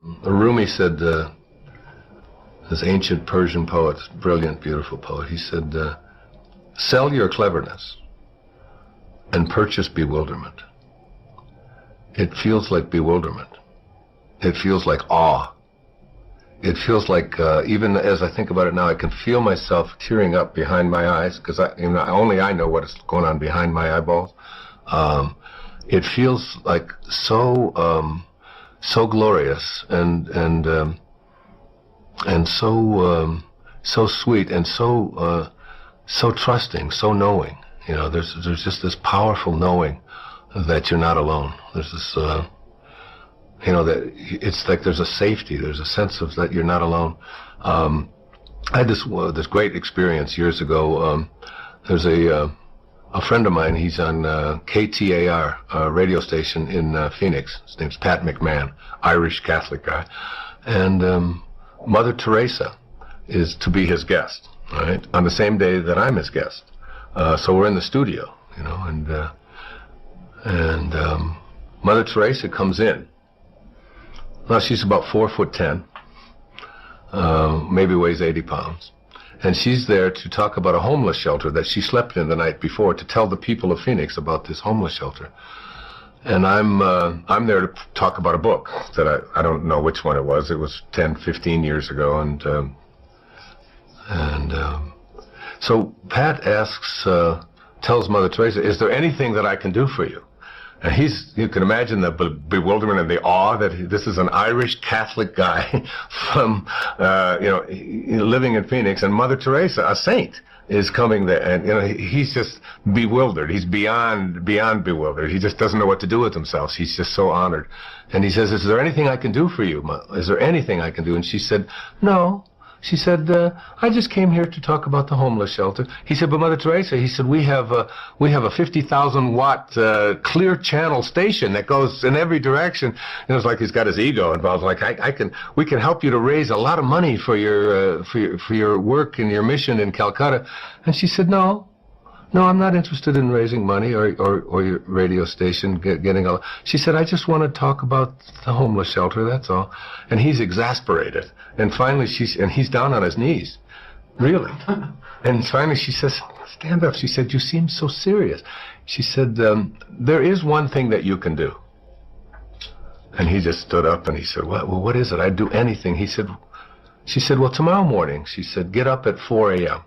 Rumi said, this ancient Persian poet, brilliant, beautiful poet, he said, sell your cleverness and purchase bewilderment. It feels like bewilderment. It feels like awe. It feels like, even as I think about it now, I can feel myself tearing up behind my eyes, because only I know what's going on behind my eyeballs. It feels like so glorious and so sweet and so trusting, so knowing. You know, there's just this powerful knowing that you're not alone. There's this, that it's like there's a safety, there's a sense of that you're not alone. I had this great experience years ago. There's a friend of mine, he's on KTAR, a radio station in Phoenix. His name's Pat McMahon, Irish Catholic guy. And Mother Teresa is to be his guest, right, on the same day that I'm his guest. So we're in the studio, and Mother Teresa comes in. Now, she's about 4'10", maybe weighs 80 pounds. And she's there to talk about a homeless shelter that she slept in the night before, to tell the people of Phoenix about this homeless shelter. And I'm there to talk about a book that I don't know which one it was. It was 10, 15 years ago. So Pat tells Mother Teresa, is there anything that I can do for you? And you can imagine the bewilderment and the awe that this is an Irish Catholic guy from, living in Phoenix, and Mother Teresa, a saint, is coming there, and he's just bewildered. He's beyond bewildered. He just doesn't know what to do with himself. He's just so honored. And he says, "Is there anything I can do for you? Is there anything I can do?" And she said, "No." She said, "I just came here to talk about the homeless shelter." He said, "But Mother Teresa," he said, we have a 50,000 watt clear channel station that goes in every direction." And it's like he's got his ego involved. Like we can help you to raise a lot of money for your work and your mission in Calcutta. And she said, "No, I'm not interested in raising money or your radio station getting a." She said, "I just want to talk about the homeless shelter, that's all." And he's exasperated. And finally he's down on his knees. Really. And finally she says, "Stand up." She said, "You seem so serious." She said, "There is one thing that you can do." And he just stood up and he said, "Well, what is it? I'd do anything." She said, "Well, tomorrow morning," she said, "get up at 4 a.m.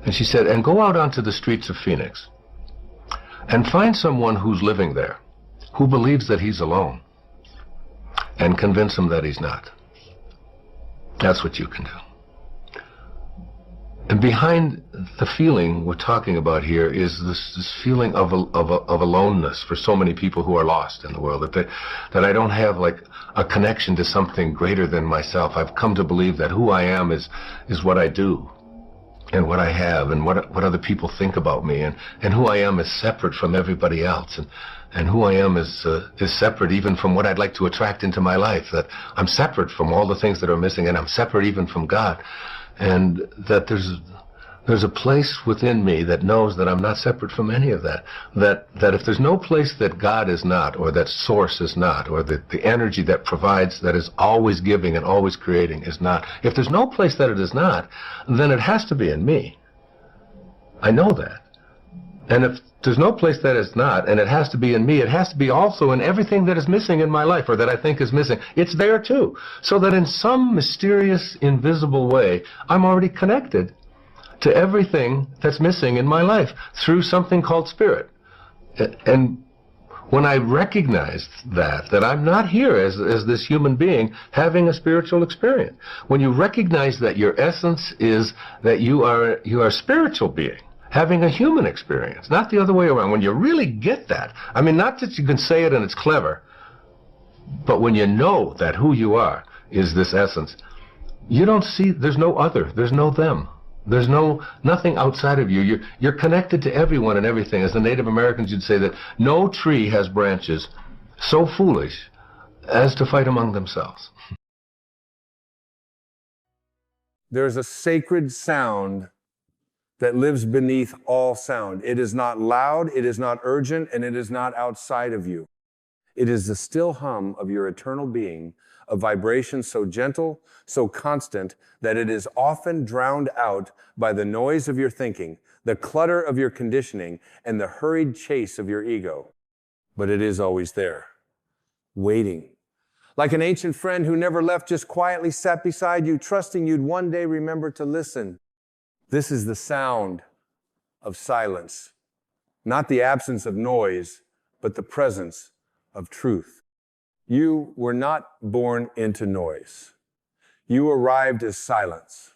And she said, and go out onto the streets of Phoenix and find someone who's living there, who believes that he's alone, and convince him that he's not. That's what you can do." And behind the feeling we're talking about here is this feeling of aloneness for so many people who are lost in the world, that I don't have like a connection to something greater than myself. I've come to believe that who I am is what I do, and what I have, and what other people think about me, and who I am is separate from everybody else, and who I am is separate even from what I'd like to attract into my life, that I'm separate from all the things that are missing, and I'm separate even from God, and that there's a place within me that knows that I'm not separate from any of that, that if there's no place that God is not, or that source is not, or the energy that provides, that is always giving and always creating is not, if there's no place that it is not, then it has to be in me. I know that. And if there's no place that is not, and it has to be in me, it has to be also in everything that is missing in my life, or that I think is missing. It's there too. So that in some mysterious, invisible way, I'm already connected to everything that's missing in my life through something called spirit. And when I recognized that I'm not here as this human being having a spiritual experience, when you recognize that your essence is that you are a spiritual being having a human experience, not the other way around, when you really get that, I mean, not that you can say it and it's clever, but when you know that who you are is this essence, you don't see, there's no other, there's no them. There's nothing outside of you. You're connected to everyone and everything. As the Native Americans would say, that no tree has branches so foolish as to fight among themselves. There's a sacred sound that lives beneath all sound. It is not loud, it is not urgent, and it is not outside of you. It is the still hum of your eternal being, a vibration so gentle, so constant, that it is often drowned out by the noise of your thinking, the clutter of your conditioning, and the hurried chase of your ego. But it is always there, waiting. Like an ancient friend who never left, just quietly sat beside you, trusting you'd one day remember to listen. This is the sound of silence. Not the absence of noise, but the presence of truth. You were not born into noise. You arrived as silence.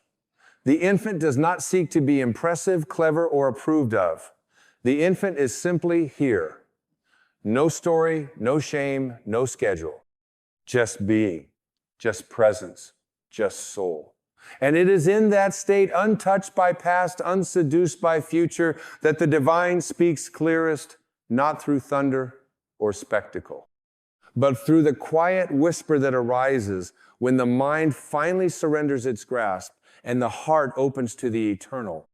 The infant does not seek to be impressive, clever, or approved of. The infant is simply here. No story, no shame, no schedule. Just being, just presence, just soul. And it is in that state, untouched by past, unseduced by future, that the divine speaks clearest, not through thunder or spectacle, but through the quiet whisper that arises when the mind finally surrenders its grasp and the heart opens to the eternal.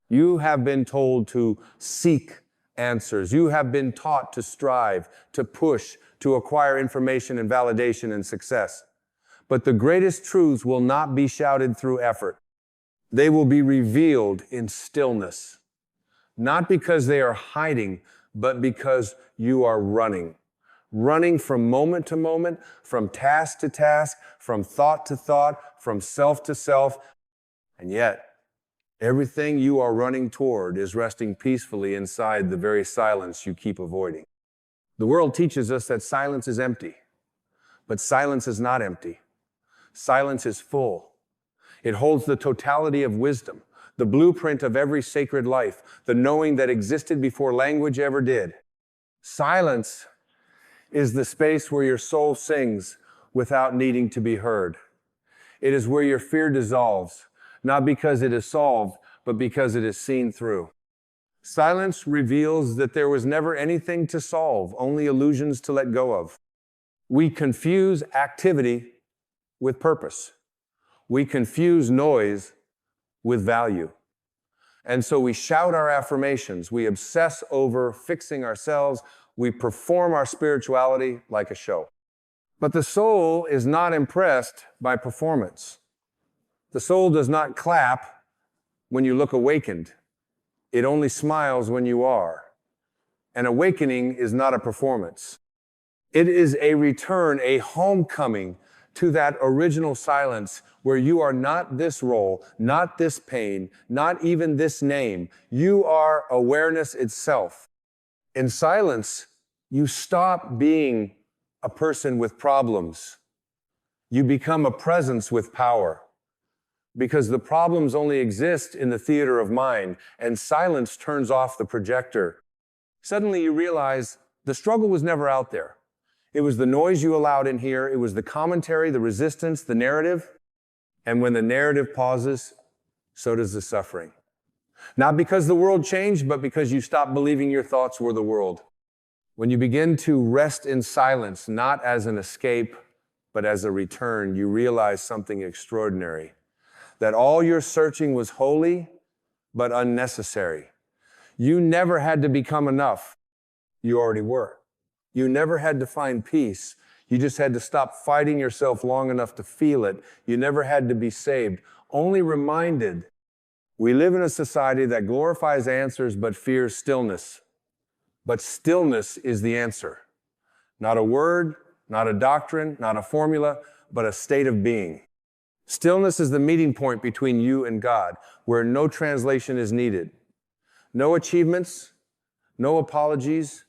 You have been told to seek answers. You have been taught to strive, to push, to acquire information and validation and success. But the greatest truths will not be shouted through effort. They will be revealed in stillness. Not because they are hiding, but because you are running. Running from moment to moment, from task to task, from thought to thought, from self to self. And yet, everything you are running toward is resting peacefully inside the very silence you keep avoiding. The world teaches us that silence is empty, but silence is not empty. Silence is full. It holds the totality of wisdom, the blueprint of every sacred life, the knowing that existed before language ever did. Silence is the space where your soul sings without needing to be heard. It is where your fear dissolves, not because it is solved, but because it is seen through. Silence reveals that there was never anything to solve, only illusions to let go of. We confuse activity with purpose. We confuse noise with value. And so we shout our affirmations, we obsess over fixing ourselves, we perform our spirituality like a show. But the soul is not impressed by performance. The soul does not clap when you look awakened. It only smiles when you are. An awakening is not a performance. It is a return, a homecoming to that original silence where you are not this role, not this pain, not even this name. You are awareness itself. In silence, you stop being a person with problems. You become a presence with power. Because the problems only exist in the theater of mind, and silence turns off the projector. Suddenly you realize the struggle was never out there. It was the noise you allowed in here. It was the commentary, the resistance, the narrative. And when the narrative pauses, so does the suffering. Not because the world changed, but because you stopped believing your thoughts were the world. When you begin to rest in silence, not as an escape, but as a return, you realize something extraordinary. That all your searching was holy, but unnecessary. You never had to become enough. You already were. You never had to find peace. You just had to stop fighting yourself long enough to feel it. You never had to be saved. Only reminded. We live in a society that glorifies answers but fears stillness. But stillness is the answer. Not a word, not a doctrine, not a formula, but a state of being. Stillness is the meeting point between you and God, where no translation is needed. No achievements, no apologies,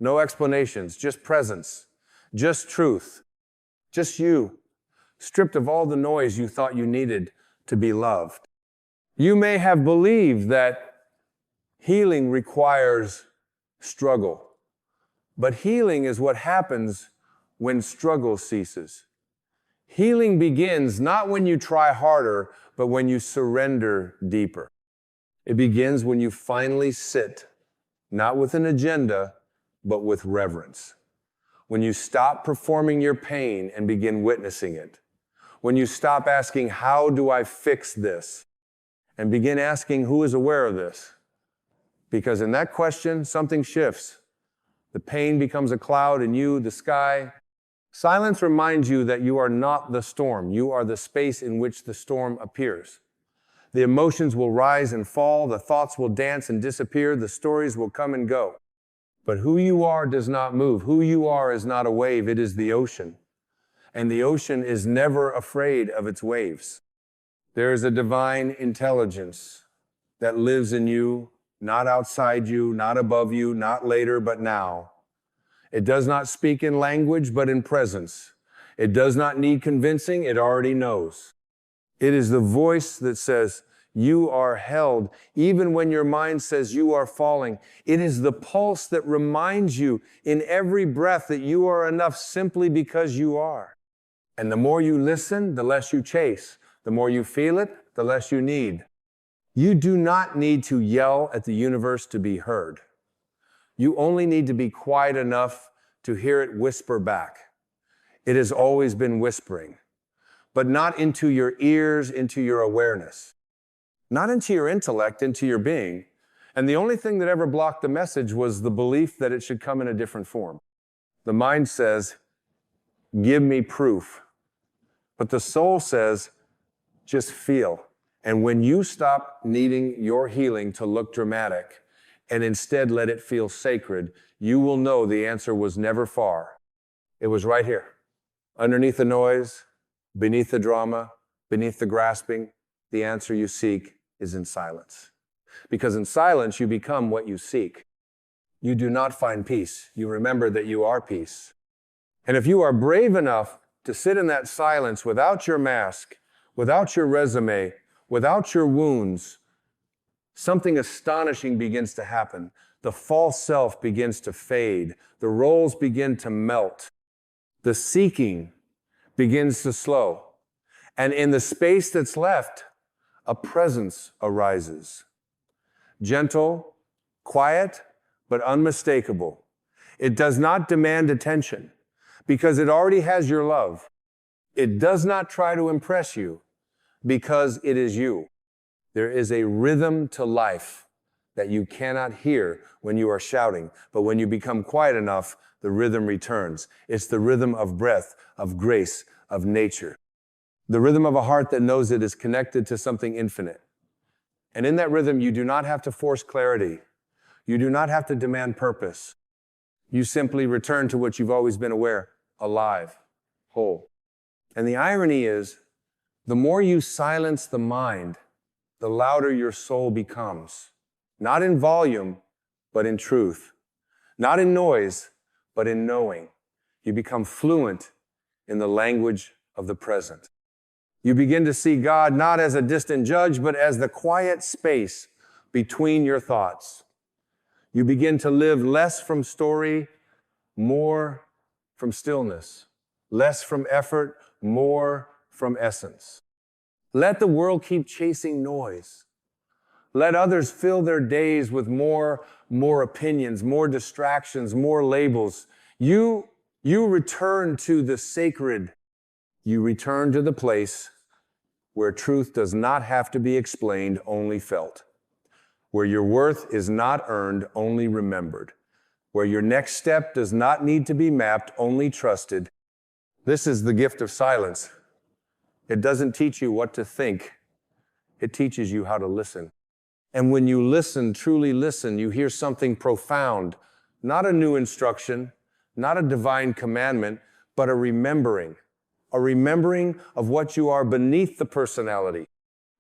no explanations, just presence, just truth, just you, stripped of all the noise you thought you needed to be loved. You may have believed that healing requires struggle, but healing is what happens when struggle ceases. Healing begins not when you try harder, but when you surrender deeper. It begins when you finally sit, not with an agenda, but with reverence. When you stop performing your pain and begin witnessing it. When you stop asking, how do I fix this? And begin asking, who is aware of this? Because in that question, something shifts. The pain becomes a cloud and you, the sky. Silence reminds you that you are not the storm. You are the space in which the storm appears. The emotions will rise and fall. The thoughts will dance and disappear. The stories will come and go. But who you are does not move. Who you are is not a wave. It is the ocean. And the ocean is never afraid of its waves. There is a divine intelligence that lives in you, not outside you, not above you, not later, but now. It does not speak in language, but in presence. It does not need convincing. It already knows. It is the voice that says, you are held, even when your mind says you are falling. It is the pulse that reminds you in every breath that you are enough simply because you are. And the more you listen, the less you chase. The more you feel it, the less you need. You do not need to yell at the universe to be heard. You only need to be quiet enough to hear it whisper back. It has always been whispering, but not into your ears, into your awareness. Not into your intellect, into your being. And the only thing that ever blocked the message was the belief that it should come in a different form. The mind says, give me proof. But the soul says, just feel. And when you stop needing your healing to look dramatic and instead let it feel sacred, you will know the answer was never far. It was right here. Underneath the noise, beneath the drama, beneath the grasping, the answer you seek is in silence. Because in silence, you become what you seek. You do not find peace. You remember that you are peace. And if you are brave enough to sit in that silence without your mask, without your resume, without your wounds, something astonishing begins to happen. The false self begins to fade. The roles begin to melt. The seeking begins to slow. And in the space that's left, a presence arises. Gentle, quiet, but unmistakable. It does not demand attention because it already has your love. It does not try to impress you because it is you. There is a rhythm to life that you cannot hear when you are shouting, but when you become quiet enough, the rhythm returns. It's the rhythm of breath, of grace, of nature. The rhythm of a heart that knows it is connected to something infinite. And in that rhythm, you do not have to force clarity. You do not have to demand purpose. You simply return to what you've always been aware, alive, whole. And the irony is, the more you silence the mind, the louder your soul becomes. Not in volume, but in truth. Not in noise, but in knowing. You become fluent in the language of the present. You begin to see God not as a distant judge, but as the quiet space between your thoughts. You begin to live less from story, more from stillness. Less from effort, more from essence. Let the world keep chasing noise. Let others fill their days with more opinions, more distractions, more labels. You return to the sacred. You return to the place where truth does not have to be explained, only felt. Where your worth is not earned, only remembered. Where your next step does not need to be mapped, only trusted. This is the gift of silence. It doesn't teach you what to think. It teaches you how to listen. And when you listen, truly listen, you hear something profound. Not a new instruction, not a divine commandment, but a remembering. A remembering of what you are beneath the personality.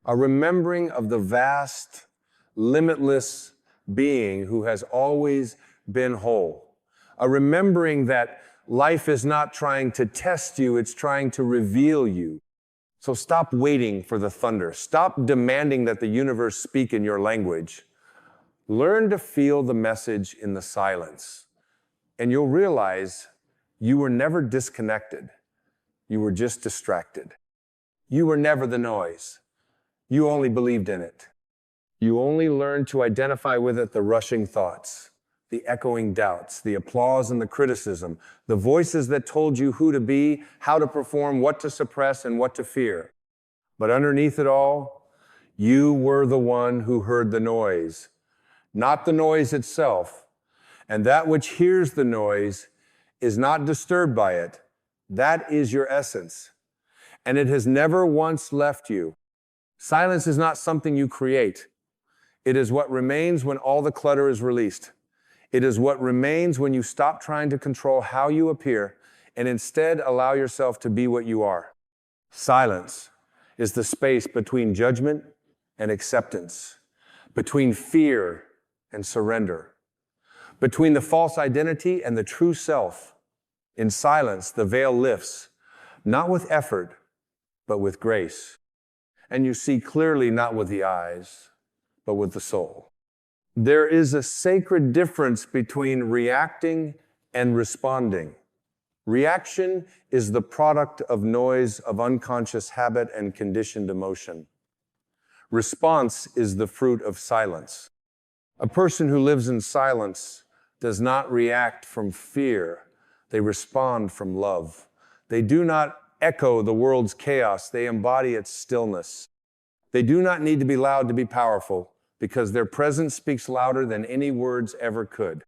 A remembering of the vast, limitless being who has always been whole. A remembering that life is not trying to test you, it's trying to reveal you. So stop waiting for the thunder. Stop demanding that the universe speak in your language. Learn to feel the message in the silence. And you'll realize you were never disconnected. You were just distracted. You were never the noise. You only believed in it. You only learned to identify with it the rushing thoughts, the echoing doubts, the applause and the criticism, the voices that told you who to be, how to perform, what to suppress, and what to fear. But underneath it all, you were the one who heard the noise, not the noise itself. And that which hears the noise is not disturbed by it. That is your essence. And it has never once left you. Silence is not something you create. It is what remains when all the clutter is released. It is what remains when you stop trying to control how you appear and instead allow yourself to be what you are. Silence is the space between judgment and acceptance, between fear and surrender, between the false identity and the true self. In silence, the veil lifts, not with effort, but with grace. And you see clearly not with the eyes, but with the soul. There is a sacred difference between reacting and responding. Reaction is the product of noise, of unconscious habit and conditioned emotion. Response is the fruit of silence. A person who lives in silence does not react from fear. They respond from love. They do not echo the world's chaos. They embody its stillness. They do not need to be loud to be powerful because their presence speaks louder than any words ever could.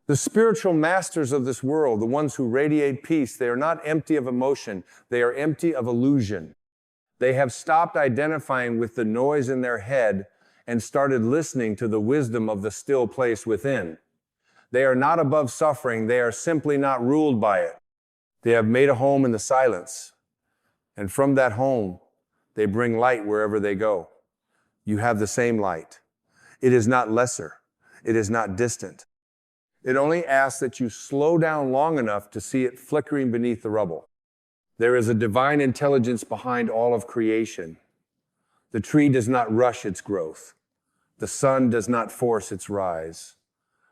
The spiritual masters of this world, the ones who radiate peace, they are not empty of emotion. They are empty of illusion. They have stopped identifying with the noise in their head and started listening to the wisdom of the still place within. They are not above suffering. They are simply not ruled by it. They have made a home in the silence. And from that home, they bring light wherever they go. You have the same light. It is not lesser. It is not distant. It only asks that you slow down long enough to see it flickering beneath the rubble. There is a divine intelligence behind all of creation. The tree does not rush its growth. The sun does not force its rise.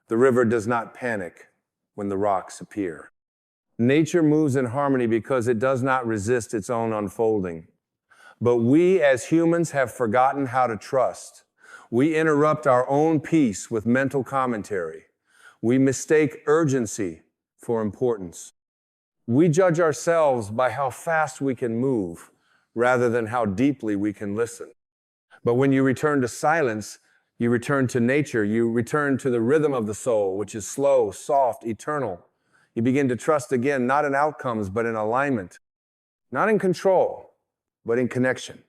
The river does not panic when the rocks appear. Nature moves in harmony because it does not resist its own unfolding. But we as humans have forgotten how to trust. We interrupt our own peace with mental commentary. We mistake urgency for importance. We judge ourselves by how fast we can move rather than how deeply we can listen. But when you return to silence, you return to nature, you return to the rhythm of the soul, which is slow, soft, eternal. You begin to trust again, not in outcomes, but in alignment. Not in control, but in connection.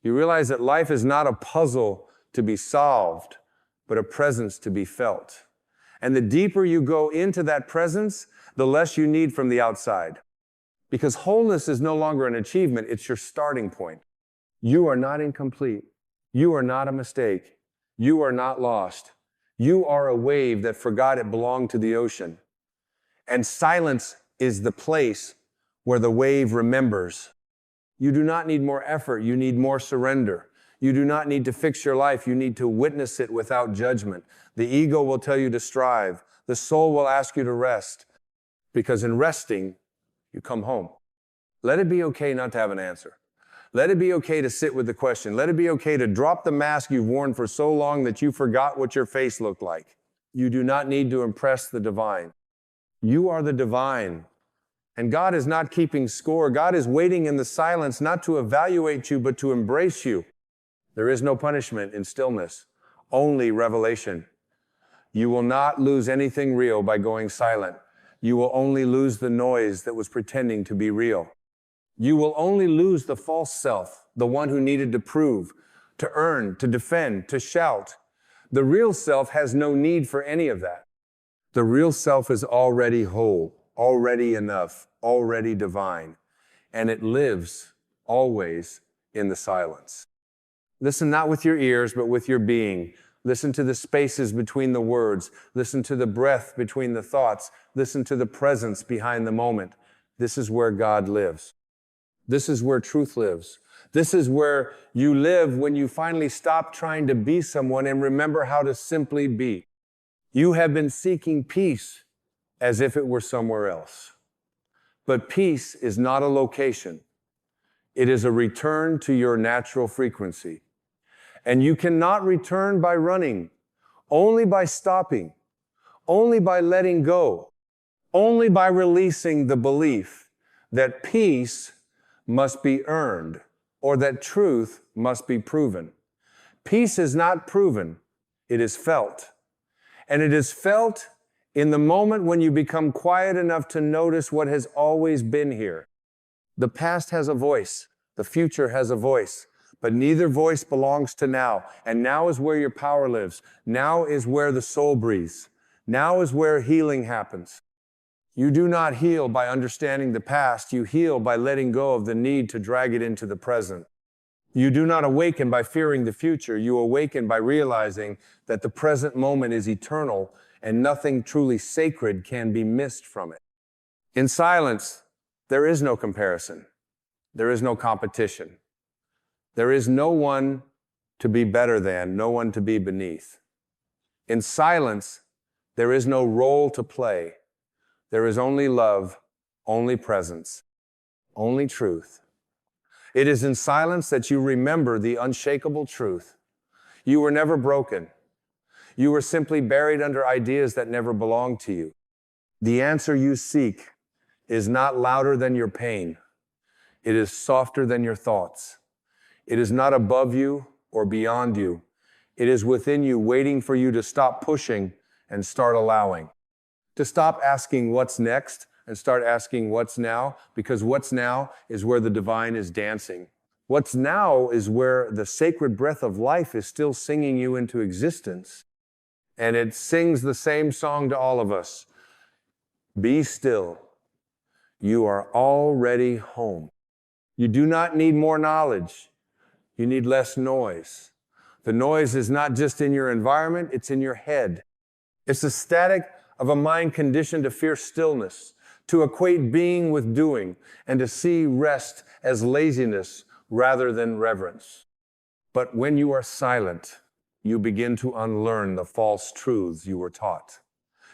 You realize that life is not a puzzle to be solved, but a presence to be felt. And the deeper you go into that presence, the less you need from the outside. Because wholeness is no longer an achievement, it's your starting point. You are not incomplete. You are not a mistake. You are not lost. You are a wave that forgot it belonged to the ocean. And silence is the place where the wave remembers. You do not need more effort. You need more surrender. You do not need to fix your life. You need to witness it without judgment. The ego will tell you to strive. The soul will ask you to rest. Because in resting, you come home. Let it be okay not to have an answer. Let it be okay to sit with the question. Let it be okay to drop the mask you've worn for so long that you forgot what your face looked like. You do not need to impress the divine. You are the divine. And God is not keeping score. God is waiting in the silence not to evaluate you, but to embrace you. There is no punishment in stillness, only revelation. You will not lose anything real by going silent. You will only lose the noise that was pretending to be real. You will only lose the false self, the one who needed to prove, to earn, to defend, to shout. The real self has no need for any of that. The real self is already whole, already enough, already divine, and it lives always in the silence. Listen not with your ears, but with your being. Listen to the spaces between the words. Listen to the breath between the thoughts. Listen to the presence behind the moment. This is where God lives. This is where truth lives. This is where you live when you finally stop trying to be someone and remember how to simply be. You have been seeking peace as if it were somewhere else. But peace is not a location. It is a return to your natural frequency. And you cannot return by running, only by stopping, only by letting go, only by releasing the belief that peace must be earned or that truth must be proven. Peace is not proven, it is felt. And it is felt In the moment when you become quiet enough to notice what has always been here. The past has a voice, the future has a voice, but neither voice belongs to now. And now is where your power lives. Now is where the soul breathes. Now is where healing happens. You do not heal by understanding the past. You heal by letting go of the need to drag it into the present. You do not awaken by fearing the future. You awaken by realizing that the present moment is eternal and nothing truly sacred can be missed from it. In silence, there is no comparison. There is no competition. There is no one to be better than, no one to be beneath. In silence, there is no role to play. There is only love, only presence, only truth. It is in silence that you remember the unshakable truth. You were never broken. You were simply buried under ideas that never belonged to you. The answer you seek is not louder than your pain. It is softer than your thoughts. It is not above you or beyond you. It is within you, waiting for you to stop pushing and start allowing. To stop asking what's next and start asking what's now, because what's now is where the divine is dancing. What's now is where the sacred breath of life is still singing you into existence. And it sings the same song to all of us. Be still. You are already home. You do not need more knowledge. You need less noise. The noise is not just in your environment, it's in your head. It's the static of a mind conditioned to fear stillness, to equate being with doing, and to see rest as laziness rather than reverence. But when you are silent, you begin to unlearn the false truths you were taught.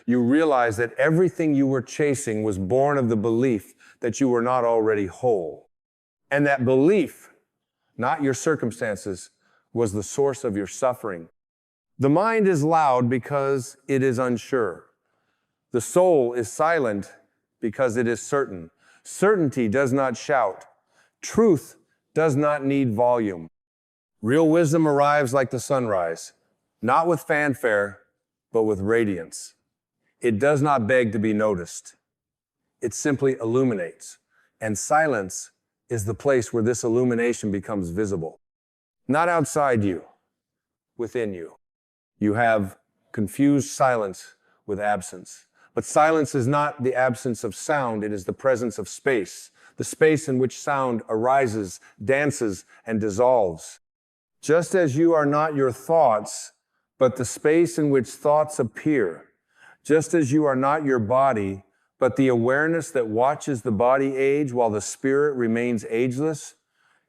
You realize that everything you were chasing was born of the belief that you were not already whole. And that belief, not your circumstances, was the source of your suffering. The mind is loud because it is unsure. The soul is silent because it is certain. Certainty does not shout. Truth does not need volume. Real wisdom arrives like the sunrise, not with fanfare, but with radiance. It does not beg to be noticed. It simply illuminates. And silence is the place where this illumination becomes visible. Not outside you, within you. You have confused silence with absence. But silence is not the absence of sound, it is the presence of space. The space in which sound arises, dances, and dissolves. Just as you are not your thoughts, but the space in which thoughts appear. Just as you are not your body, but the awareness that watches the body age while the spirit remains ageless,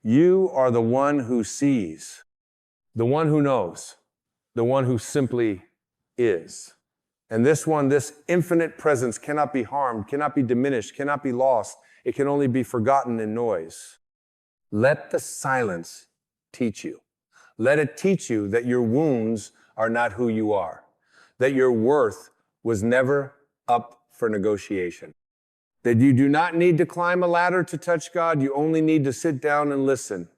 you are the one who sees, the one who knows, the one who simply is. And this one, this infinite presence cannot be harmed, cannot be diminished, cannot be lost. It can only be forgotten in noise. Let the silence teach you. Let it teach you that your wounds are not who you are, that your worth was never up for negotiation, that you do not need to climb a ladder to touch God, you only need to sit down and listen.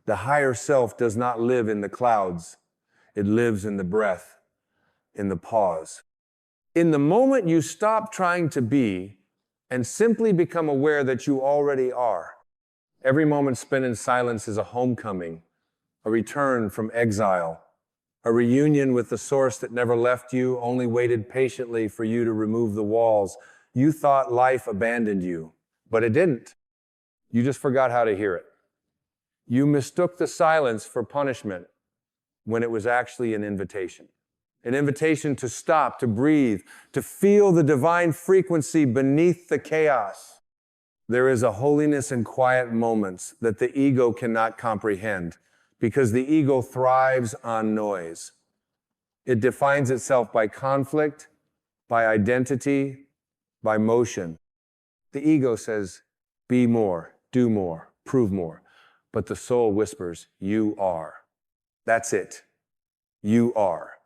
The higher self does not live in the clouds, it lives in the breath, in the pause. In the moment you stop trying to be and simply become aware that you already are, every moment spent in silence is a homecoming, a return from exile, a reunion with the source that never left you, only waited patiently for you to remove the walls. You thought life abandoned you, but it didn't. You just forgot how to hear it. You mistook the silence for punishment when it was actually an invitation to stop, to breathe, to feel the divine frequency beneath the chaos. There is a holiness in quiet moments that the ego cannot comprehend, because the ego thrives on noise. It defines itself by conflict, by identity, by motion. The ego says, be more, do more, prove more. But the soul whispers, you are. That's it. You are.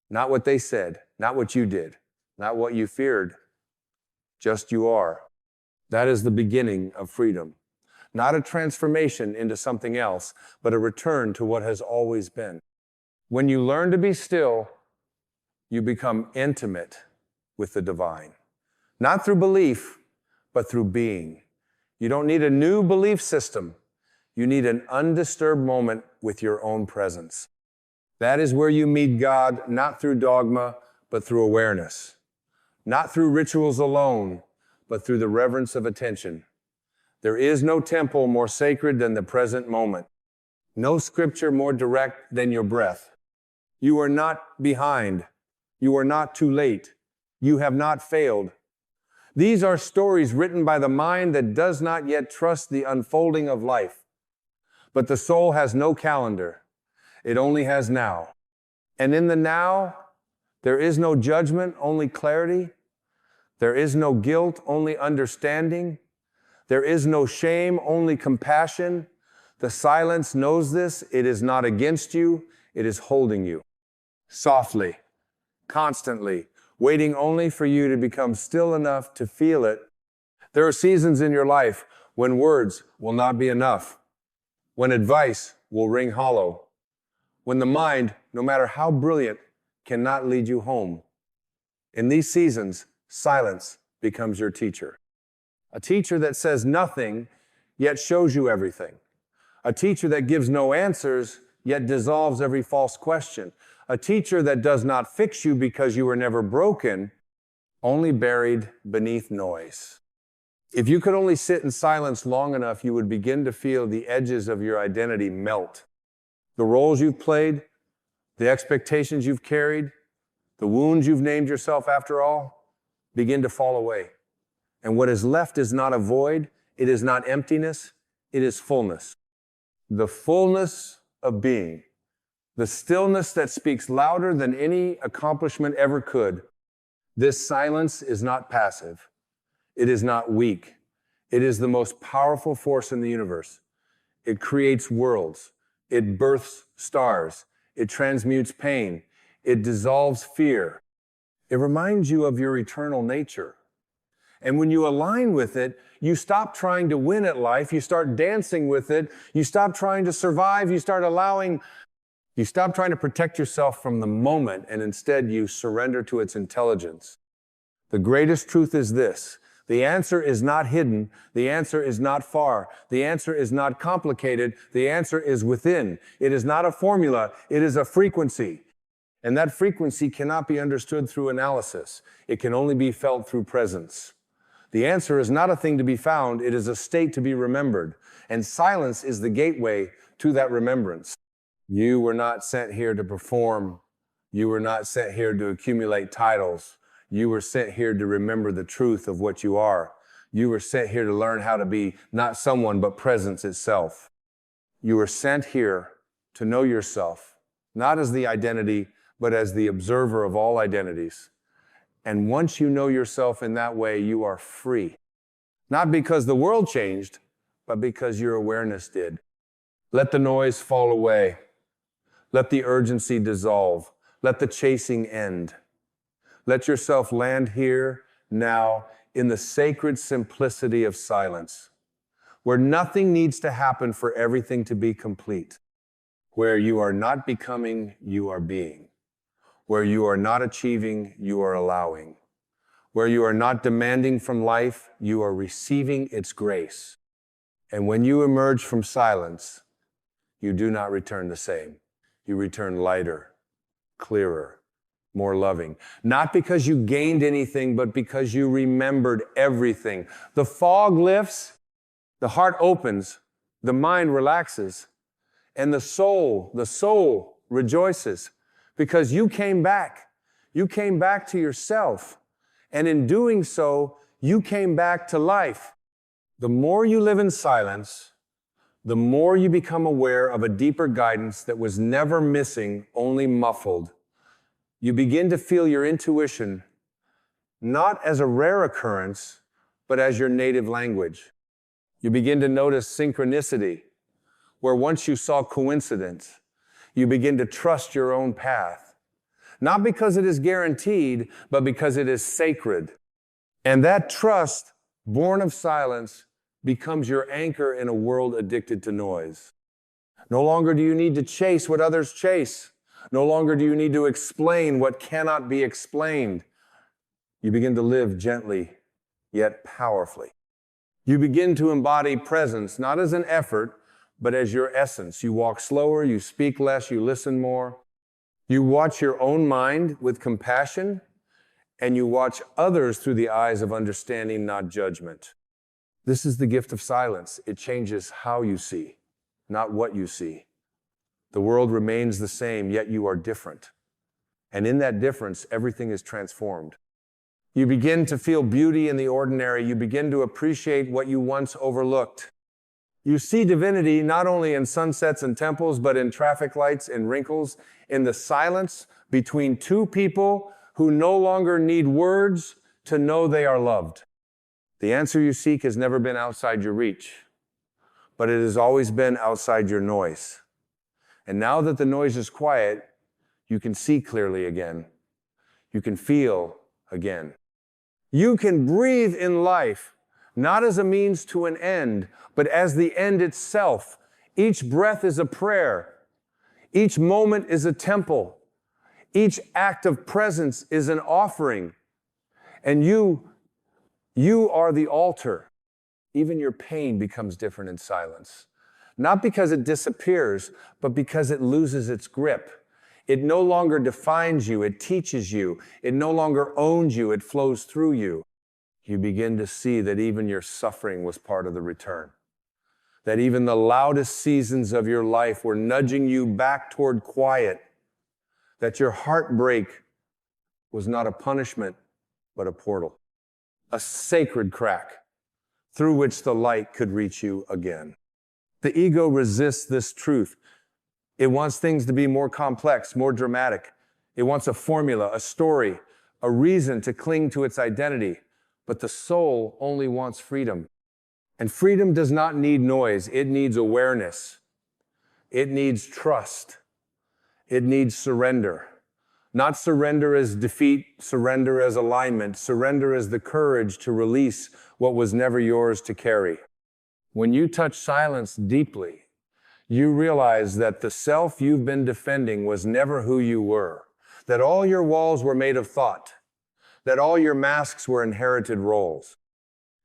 Not what they said, not what you did, not what you feared. Just you are. That is the beginning of freedom. Not a transformation into something else, but a return to what has always been. When you learn to be still, you become intimate with the divine. Not through belief, but through being. You don't need a new belief system. You need an undisturbed moment with your own presence. That is where you meet God, not through dogma, but through awareness. Not through rituals alone, but through the reverence of attention. There is no temple more sacred than the present moment. No scripture more direct than your breath. You are not behind. You are not too late. You have not failed. These are stories written by the mind that does not yet trust the unfolding of life. But the soul has no calendar. It only has now. And in the now, there is no judgment, only clarity. There is no guilt, only understanding. There is no shame, only compassion. The silence knows this. It is not against you. It is holding you. Softly, constantly, waiting only for you to become still enough to feel it. There are seasons in your life when words will not be enough, when advice will ring hollow, when the mind, no matter how brilliant, cannot lead you home. In these seasons, silence becomes your teacher. A teacher that says nothing, yet shows you everything. A teacher that gives no answers, yet dissolves every false question. A teacher that does not fix you because you were never broken, only buried beneath noise. If you could only sit in silence long enough, you would begin to feel the edges of your identity melt. The roles you've played, the expectations you've carried, the wounds you've named yourself after all, begin to fall away. And what is left is not a void, it is not emptiness, it is fullness. The fullness of being. The stillness that speaks louder than any accomplishment ever could. This silence is not passive. It is not weak. It is the most powerful force in the universe. It creates worlds. It births stars. It transmutes pain. It dissolves fear. It reminds you of your eternal nature. And when you align with it, you stop trying to win at life. You start dancing with it. You stop trying to survive. You start trying to protect yourself from the moment, and instead you surrender to its intelligence. The greatest truth is this. The answer is not hidden. The answer is not far. The answer is not complicated. The answer is within. It is not a formula. It is a frequency. And that frequency cannot be understood through analysis. It can only be felt through presence. The answer is not a thing to be found. It is a state to be remembered. And silence is the gateway to that remembrance. You were not sent here to perform. You were not sent here to accumulate titles. You were sent here to remember the truth of what you are. You were sent here to learn how to be not someone, but presence itself. You were sent here to know yourself, not as the identity, but as the observer of all identities. And once you know yourself in that way, you are free. Not because the world changed, but because your awareness did. Let the noise fall away. Let the urgency dissolve. Let the chasing end. Let yourself land here, now, in the sacred simplicity of silence, where nothing needs to happen for everything to be complete, where you are not becoming, you are being, where you are not achieving, you are allowing, where you are not demanding from life, you are receiving its grace. And when you emerge from silence, you do not return the same. You return lighter, clearer, more loving. Not because you gained anything, but because you remembered everything. The fog lifts, the heart opens, the mind relaxes, and the soul rejoices because you came back. You came back to yourself. And in doing so, you came back to life. The more you live in silence, the more you become aware of a deeper guidance that was never missing, only muffled. You begin to feel your intuition not as a rare occurrence, but as your native language. You begin to notice synchronicity, where once you saw coincidence, you begin to trust your own path. Not because it is guaranteed, but because it is sacred. And that trust, born of silence, becomes your anchor in a world addicted to noise. No longer do you need to chase what others chase. No longer do you need to explain what cannot be explained. You begin to live gently, yet powerfully. You begin to embody presence, not as an effort, but as your essence. You walk slower, you speak less, you listen more. You watch your own mind with compassion, and you watch others through the eyes of understanding, not judgment. This is the gift of silence. It changes how you see, not what you see. The world remains the same, yet you are different. And in that difference, everything is transformed. You begin to feel beauty in the ordinary. You begin to appreciate what you once overlooked. You see divinity not only in sunsets and temples, but in traffic lights, in wrinkles, in the silence between two people who no longer need words to know they are loved. The answer you seek has never been outside your reach, but it has always been outside your noise. And now that the noise is quiet, you can see clearly again. You can feel again. You can breathe in life, not as a means to an end, but as the end itself. Each breath is a prayer. Each moment is a temple. Each act of presence is an offering. And you are the altar. Even your pain becomes different in silence. Not because it disappears, but because it loses its grip. It no longer defines you, it teaches you. It no longer owns you, it flows through you. You begin to see that even your suffering was part of the return. That even the loudest seasons of your life were nudging you back toward quiet. That your heartbreak was not a punishment, but a portal. A sacred crack through which the light could reach you again. The ego resists this truth. It wants things to be more complex, more dramatic. It wants a formula, a story, a reason to cling to its identity. But the soul only wants freedom. And freedom does not need noise. It needs awareness. It needs trust. It needs surrender. Not surrender as defeat, surrender as alignment, surrender as the courage to release what was never yours to carry. When you touch silence deeply, you realize that the self you've been defending was never who you were, that all your walls were made of thought, that all your masks were inherited roles.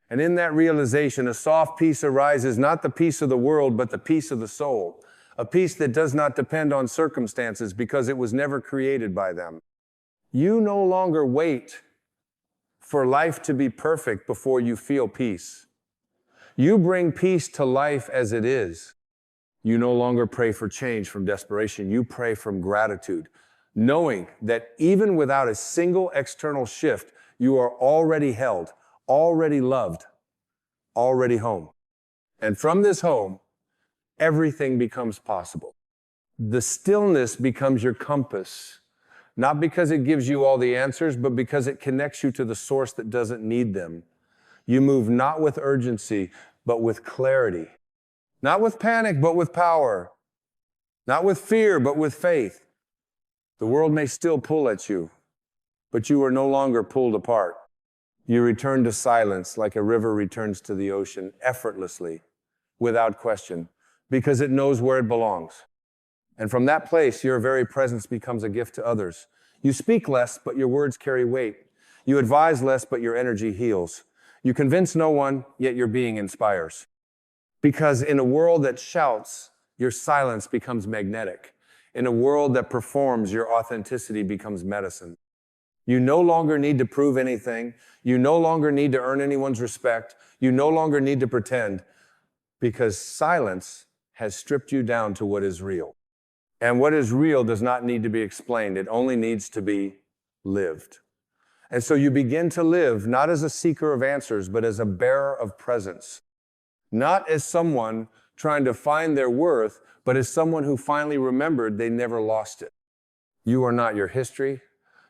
And in that realization, a soft peace arises, not the peace of the world, but the peace of the soul, a peace that does not depend on circumstances because it was never created by them. You no longer wait for life to be perfect before you feel peace. You bring peace to life as it is. You no longer pray for change from desperation. You pray from gratitude, knowing that even without a single external shift, you are already held, already loved, already home. And from this home, everything becomes possible. The stillness becomes your compass, not because it gives you all the answers, but because it connects you to the source that doesn't need them. You move not with urgency, but with clarity. Not with panic, but with power. Not with fear, but with faith. The world may still pull at you, but you are no longer pulled apart. You return to silence like a river returns to the ocean, effortlessly, without question, because it knows where it belongs. And from that place, your very presence becomes a gift to others. You speak less, but your words carry weight. You advise less, but your energy heals. You convince no one, yet your being inspires. Because in a world that shouts, your silence becomes magnetic. In a world that performs, your authenticity becomes medicine. You no longer need to prove anything. You no longer need to earn anyone's respect. You no longer need to pretend, because silence has stripped you down to what is real. And what is real does not need to be explained. It only needs to be lived. And so you begin to live not as a seeker of answers, but as a bearer of presence. Not as someone trying to find their worth, but as someone who finally remembered they never lost it. You are not your history.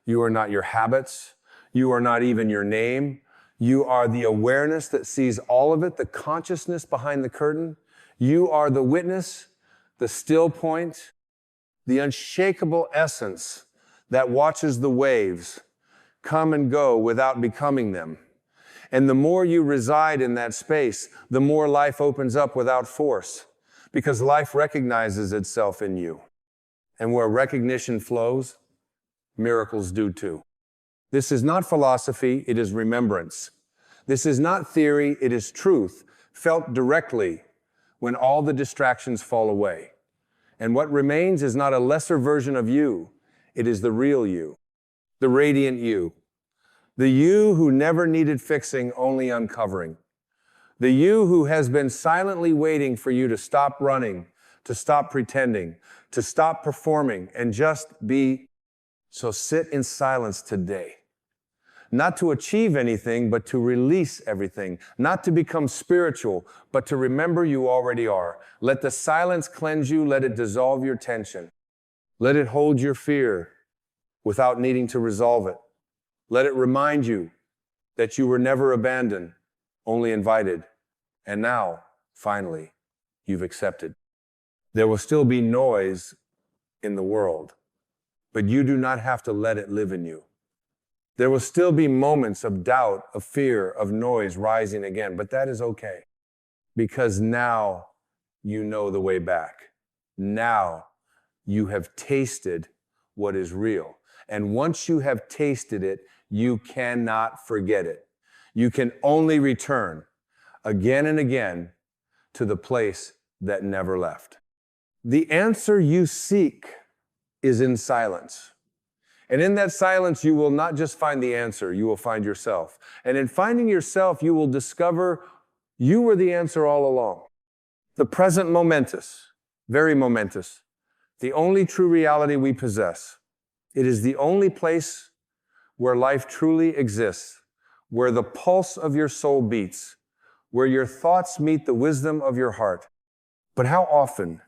You are not your habits. You are not even your name. You are the awareness that sees all of it, the consciousness behind the curtain. You are the witness, the still point, the unshakable essence that watches the waves come and go without becoming them. And the more you reside in that space, the more life opens up without force, because life recognizes itself in you. And where recognition flows, miracles do too. This is not philosophy, it is remembrance. This is not theory, it is truth, felt directly when all the distractions fall away. And what remains is not a lesser version of you, it is the real you, the radiant you, the you who never needed fixing, only uncovering, the you who has been silently waiting for you to stop running, to stop pretending, to stop performing, and just be. So sit in silence today. Not to achieve anything, but to release everything. Not to become spiritual, but to remember you already are. Let the silence cleanse you. Let it dissolve your tension. Let it hold your fear without needing to resolve it. Let it remind you that you were never abandoned, only invited. And now, finally, you've accepted. There will still be noise in the world, but you do not have to let it live in you. There will still be moments of doubt, of fear, of noise rising again, but that is okay, because now you know the way back. Now you have tasted what is real. And once you have tasted it, you cannot forget it. You can only return again and again to the place that never left. The answer you seek is in silence. And in that silence, you will not just find the answer, you will find yourself. And in finding yourself, you will discover you were the answer all along. The present momentous, very momentous, the only true reality we possess. It is the only place where life truly exists, where the pulse of your soul beats, where your thoughts meet the wisdom of your heart. But how often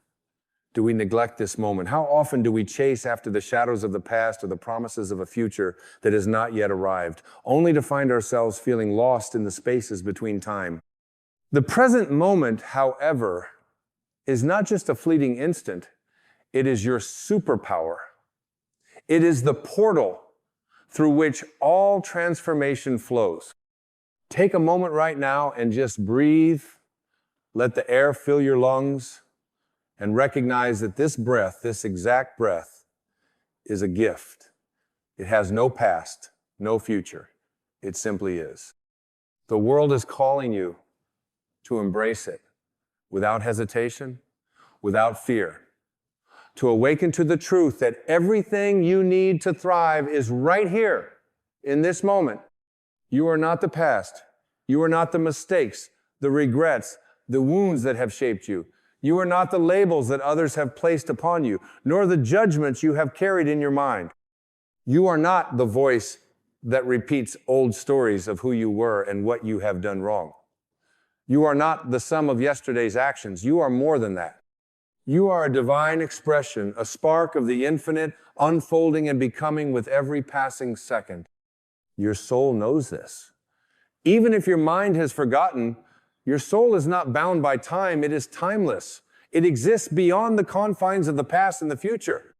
do we neglect this moment? How often do we chase after the shadows of the past or the promises of a future that has not yet arrived, only to find ourselves feeling lost in the spaces between time? The present moment, however, is not just a fleeting instant. It is your superpower. It is the portal through which all transformation flows. Take a moment right now and just breathe. Let the air fill your lungs. And recognize that this breath, this exact breath, is a gift. It has no past, no future. It simply is. The world is calling you to embrace it without hesitation, without fear, to awaken to the truth that everything you need to thrive is right here in this moment. You are not the past. You are not the mistakes, the regrets, the wounds that have shaped you. You are not the labels that others have placed upon you, nor the judgments you have carried in your mind. You are not the voice that repeats old stories of who you were and what you have done wrong. You are not the sum of yesterday's actions. You are more than that. You are a divine expression, a spark of the infinite, unfolding and becoming with every passing second. Your soul knows this. Even if your mind has forgotten, your soul is not bound by time, it is timeless. It exists beyond the confines of the past and the future.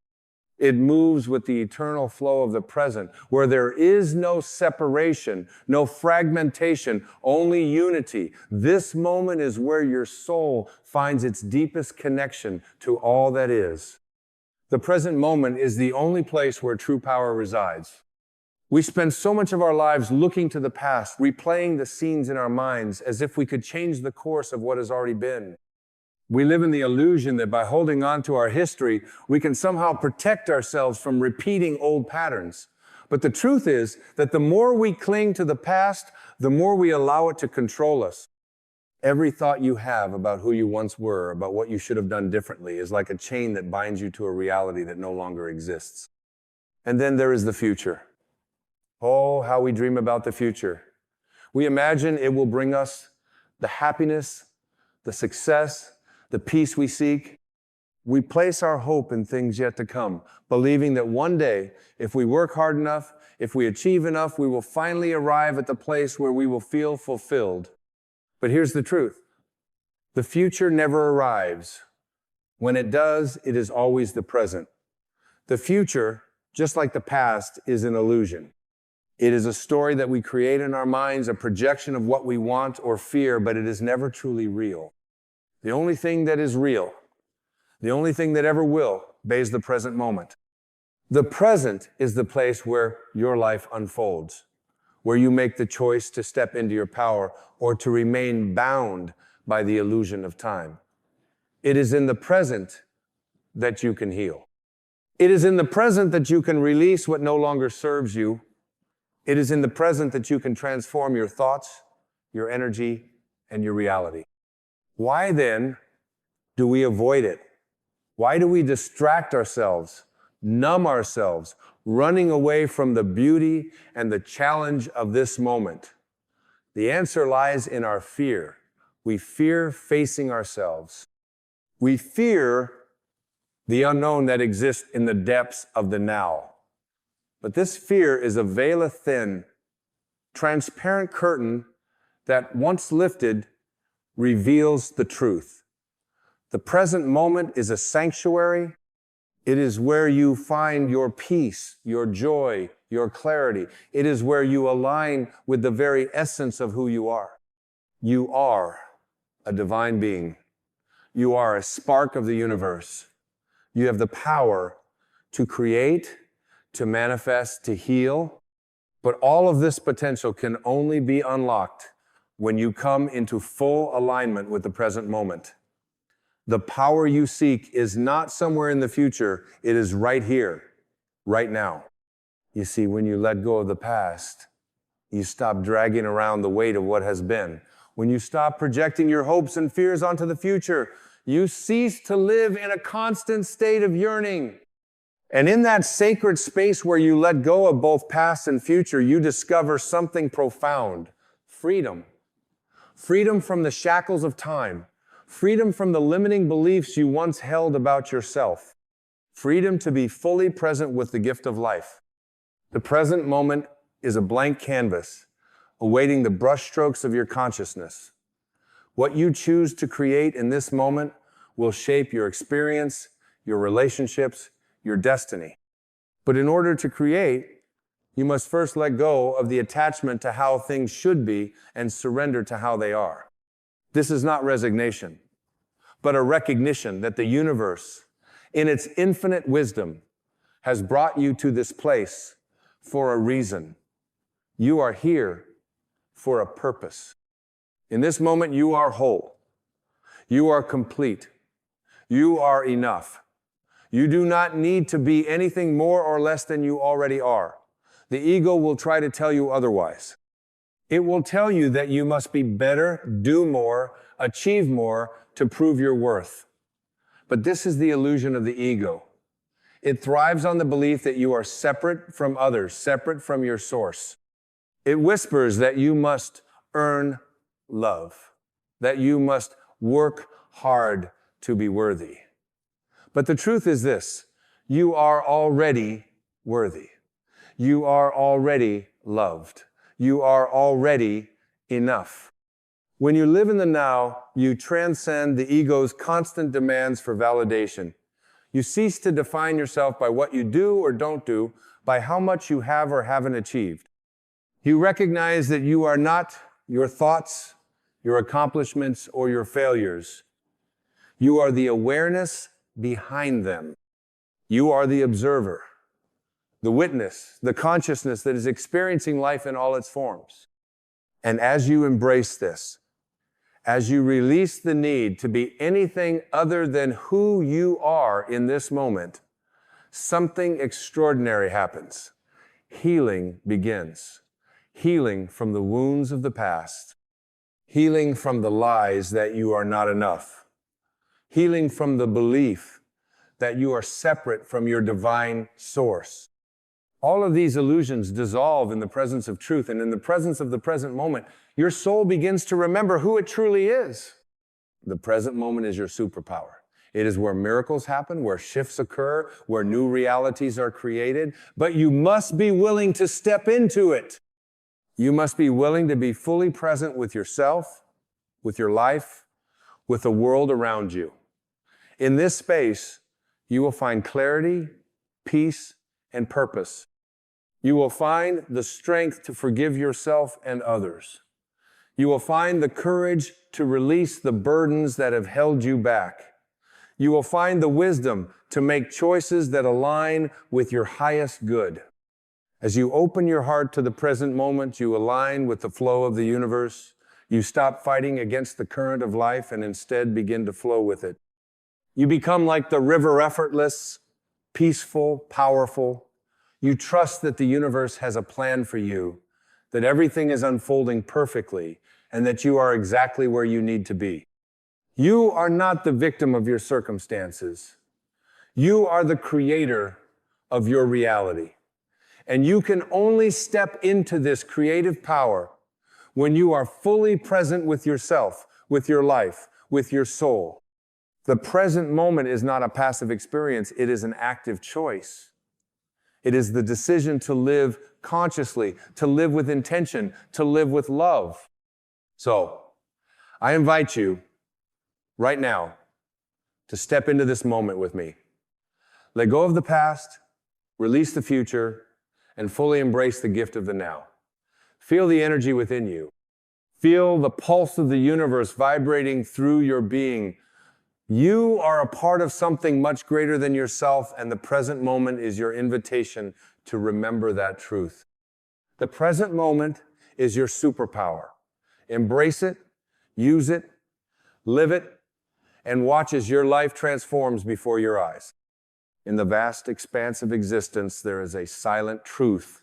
It moves with the eternal flow of the present, where there is no separation, no fragmentation, only unity. This moment is where your soul finds its deepest connection to all that is. The present moment is the only place where true power resides. We spend so much of our lives looking to the past, replaying the scenes in our minds as if we could change the course of what has already been. We live in the illusion that by holding on to our history, we can somehow protect ourselves from repeating old patterns. But the truth is that the more we cling to the past, the more we allow it to control us. Every thought you have about who you once were, about what you should have done differently, is like a chain that binds you to a reality that no longer exists. And then there is the future. Oh, how we dream about the future. We imagine it will bring us the happiness, the success, the peace we seek. We place our hope in things yet to come, believing that one day, if we work hard enough, if we achieve enough, we will finally arrive at the place where we will feel fulfilled. But here's the truth. The future never arrives. When it does, it is always the present. The future, just like the past, is an illusion. It is a story that we create in our minds, a projection of what we want or fear, but it is never truly real. The only thing that is real, the only thing that ever will, is the present moment. The present is the place where your life unfolds, where you make the choice to step into your power or to remain bound by the illusion of time. It is in the present that you can heal. It is in the present that you can release what no longer serves you. It is in the present that you can transform your thoughts, your energy, and your reality. Why then do we avoid it? Why do we distract ourselves, numb ourselves, running away from the beauty and the challenge of this moment? The answer lies in our fear. We fear facing ourselves. We fear the unknown that exists in the depths of the now. But this fear is a veil-thin, transparent curtain that, once lifted, reveals the truth. The present moment is a sanctuary. It is where you find your peace, your joy, your clarity. It is where you align with the very essence of who you are. You are a divine being. You are a spark of the universe. You have the power to create, to manifest, to heal. But all of this potential can only be unlocked when you come into full alignment with the present moment. The power you seek is not somewhere in the future. It is right here, right now. You see, when you let go of the past, you stop dragging around the weight of what has been. When you stop projecting your hopes and fears onto the future, you cease to live in a constant state of yearning. And in that sacred space where you let go of both past and future, you discover something profound: freedom. Freedom from the shackles of time. Freedom from the limiting beliefs you once held about yourself. Freedom to be fully present with the gift of life. The present moment is a blank canvas, awaiting the brushstrokes of your consciousness. What you choose to create in this moment will shape your experience, your relationships, your destiny. But in order to create, you must first let go of the attachment to how things should be and surrender to how they are. This is not resignation, but a recognition that the universe, in its infinite wisdom, has brought you to this place for a reason. You are here for a purpose. In this moment, you are whole. You are complete. You are enough. You do not need to be anything more or less than you already are. The ego will try to tell you otherwise. It will tell you that you must be better, do more, achieve more to prove your worth. But this is the illusion of the ego. It thrives on the belief that you are separate from others, separate from your source. It whispers that you must earn love, that you must work hard to be worthy. But the truth is this: you are already worthy. You are already loved. You are already enough. When you live in the now, you transcend the ego's constant demands for validation. You cease to define yourself by what you do or don't do, by how much you have or haven't achieved. You recognize that you are not your thoughts, your accomplishments, or your failures. You are the awareness behind them. You are the observer, the witness, the consciousness that is experiencing life in all its forms. And as you embrace this, as you release the need to be anything other than who you are in this moment, something extraordinary happens. Healing begins. Healing from the wounds of the past. Healing from the lies that you are not enough. Healing from the belief that you are separate from your divine source. All of these illusions dissolve in the presence of truth, and in the presence of the present moment, your soul begins to remember who it truly is. The present moment is your superpower. It is where miracles happen, where shifts occur, where new realities are created, but you must be willing to step into it. You must be willing to be fully present with yourself, with your life, with the world around you. In this space, you will find clarity, peace, and purpose. You will find the strength to forgive yourself and others. You will find the courage to release the burdens that have held you back. You will find the wisdom to make choices that align with your highest good. As you open your heart to the present moment, you align with the flow of the universe. You stop fighting against the current of life and instead begin to flow with it. You become like the river, effortless, peaceful, powerful. You trust that the universe has a plan for you, that everything is unfolding perfectly, and that you are exactly where you need to be. You are not the victim of your circumstances. You are the creator of your reality. And you can only step into this creative power when you are fully present with yourself, with your life, with your soul. The present moment is not a passive experience, it is an active choice. It is the decision to live consciously, to live with intention, to live with love. So, I invite you right now to step into this moment with me. Let go of the past, release the future, and fully embrace the gift of the now. Feel the energy within you. Feel the pulse of the universe vibrating through your being. You are a part of something much greater than yourself, and the present moment is your invitation to remember that truth. The present moment is your superpower. Embrace it, use it, live it, and watch as your life transforms before your eyes. In the vast expanse of existence, there is a silent truth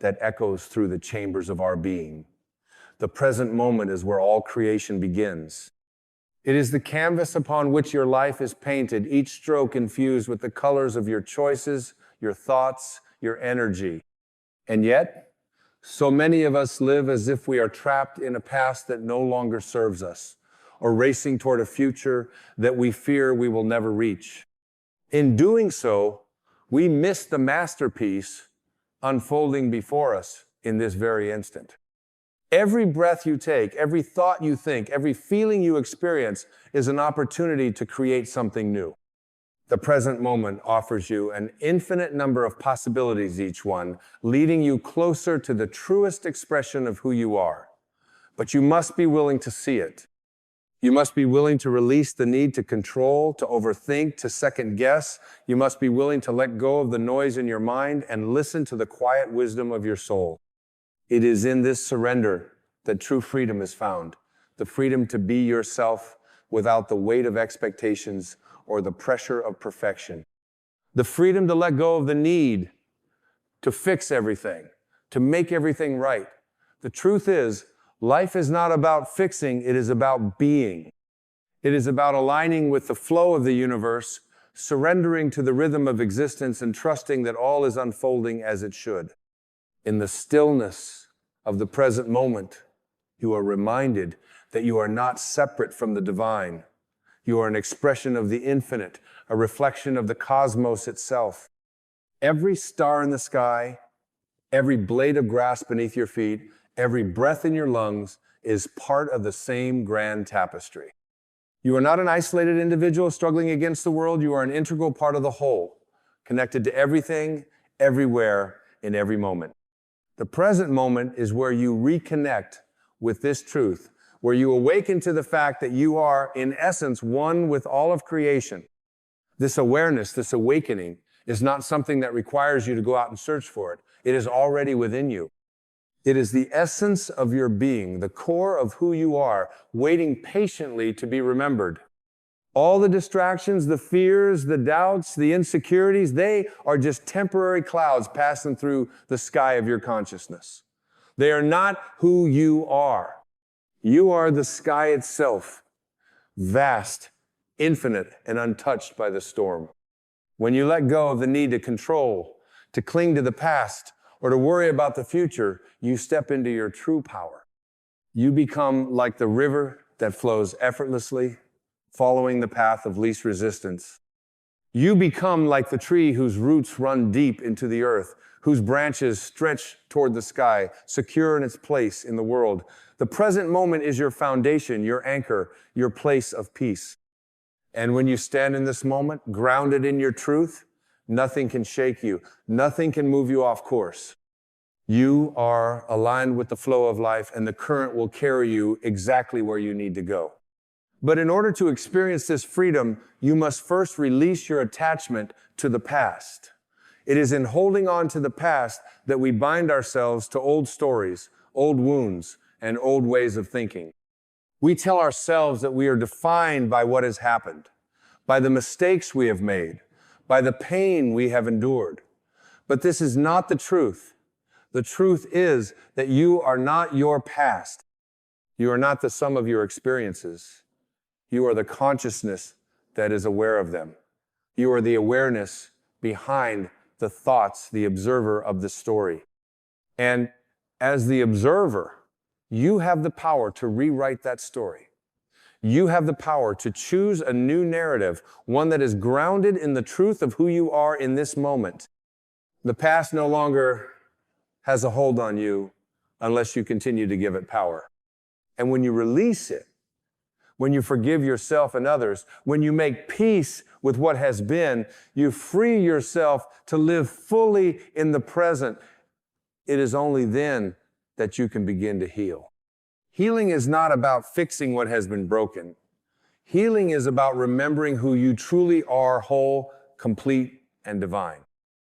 that echoes through the chambers of our being. The present moment is where all creation begins. It is the canvas upon which your life is painted, each stroke infused with the colors of your choices, your thoughts, your energy. And yet, so many of us live as if we are trapped in a past that no longer serves us, or racing toward a future that we fear we will never reach. In doing so, we miss the masterpiece unfolding before us in this very instant. Every breath you take, every thought you think, every feeling you experience is an opportunity to create something new. The present moment offers you an infinite number of possibilities, each one, leading you closer to the truest expression of who you are. But you must be willing to see it. You must be willing to release the need to control, to overthink, to second guess. You must be willing to let go of the noise in your mind and listen to the quiet wisdom of your soul. It is in this surrender that true freedom is found. The freedom to be yourself without the weight of expectations or the pressure of perfection. The freedom to let go of the need to fix everything, to make everything right. The truth is, life is not about fixing, it is about being. It is about aligning with the flow of the universe, surrendering to the rhythm of existence, and trusting that all is unfolding as it should. In the stillness of the present moment, you are reminded that you are not separate from the divine. You are an expression of the infinite, a reflection of the cosmos itself. Every star in the sky, every blade of grass beneath your feet, every breath in your lungs is part of the same grand tapestry. You are not an isolated individual struggling against the world. You are an integral part of the whole, connected to everything, everywhere, in every moment. The present moment is where you reconnect with this truth, where you awaken to the fact that you are, in essence, one with all of creation. This awareness, this awakening, is not something that requires you to go out and search for it. It is already within you. It is the essence of your being, the core of who you are, waiting patiently to be remembered. All the distractions, the fears, the doubts, the insecurities, they are just temporary clouds passing through the sky of your consciousness. They are not who you are. You are the sky itself, vast, infinite, and untouched by the storm. When you let go of the need to control, to cling to the past, or to worry about the future, you step into your true power. You become like the river that flows effortlessly, following the path of least resistance. You become like the tree whose roots run deep into the earth, whose branches stretch toward the sky, secure in its place in the world. The present moment is your foundation, your anchor, your place of peace. And when you stand in this moment, grounded in your truth, nothing can shake you. Nothing can move you off course. You are aligned with the flow of life, and the current will carry you exactly where you need to go. But in order to experience this freedom, you must first release your attachment to the past. It is in holding on to the past that we bind ourselves to old stories, old wounds, and old ways of thinking. We tell ourselves that we are defined by what has happened, by the mistakes we have made, by the pain we have endured. But this is not the truth. The truth is that you are not your past. You are not the sum of your experiences. You are the consciousness that is aware of them. You are the awareness behind the thoughts, the observer of the story. And as the observer, you have the power to rewrite that story. You have the power to choose a new narrative, one that is grounded in the truth of who you are in this moment. The past no longer has a hold on you unless you continue to give it power. And when you release it, when you forgive yourself and others, when you make peace with what has been, you free yourself to live fully in the present. It is only then that you can begin to heal. Healing is not about fixing what has been broken. Healing is about remembering who you truly are, whole, complete, and divine.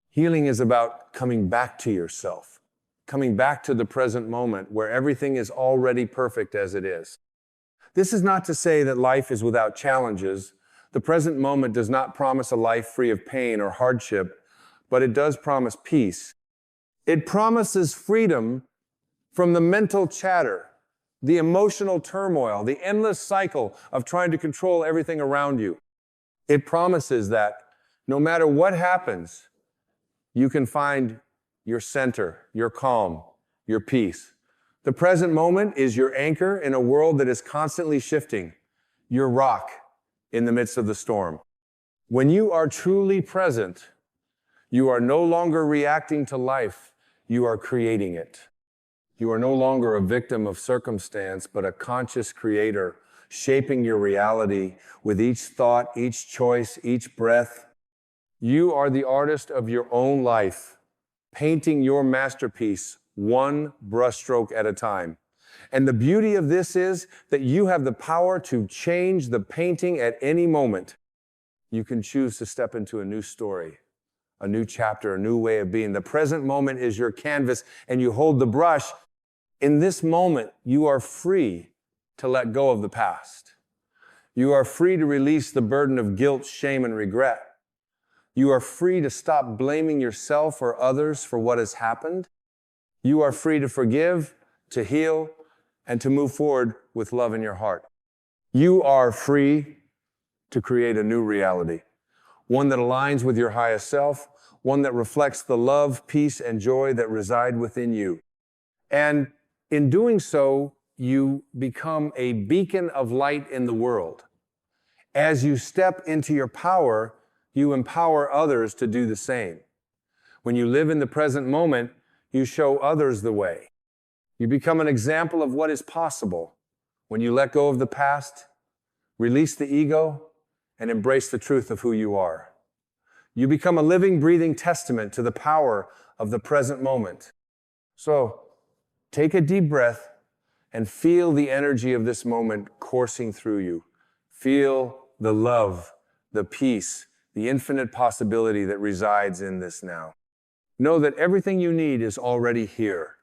Healing is about coming back to yourself, coming back to the present moment where everything is already perfect as it is. This is not to say that life is without challenges. The present moment does not promise a life free of pain or hardship, but it does promise peace. It promises freedom from the mental chatter, the emotional turmoil, the endless cycle of trying to control everything around you. It promises that no matter what happens, you can find your center, your calm, your peace. The present moment is your anchor in a world that is constantly shifting, your rock in the midst of the storm. When you are truly present, you are no longer reacting to life, you are creating it. You are no longer a victim of circumstance, but a conscious creator, shaping your reality with each thought, each choice, each breath. You are the artist of your own life, painting your masterpiece one brushstroke at a time. And the beauty of this is that you have the power to change the painting at any moment. You can choose to step into a new story, a new chapter, a new way of being. The present moment is your canvas, and you hold the brush. In this moment, you are free to let go of the past. You are free to release the burden of guilt, shame, and regret. You are free to stop blaming yourself or others for what has happened. You are free to forgive, to heal, and to move forward with love in your heart. You are free to create a new reality, one that aligns with your highest self, one that reflects the love, peace, and joy that reside within you. And in doing so, you become a beacon of light in the world. As you step into your power, you empower others to do the same. When you live in the present moment, you show others the way. You become an example of what is possible when you let go of the past, release the ego, and embrace the truth of who you are. You become a living, breathing testament to the power of the present moment. So, take a deep breath and feel the energy of this moment coursing through you. Feel the love, the peace, the infinite possibility that resides in this now. Know that everything you need is already here.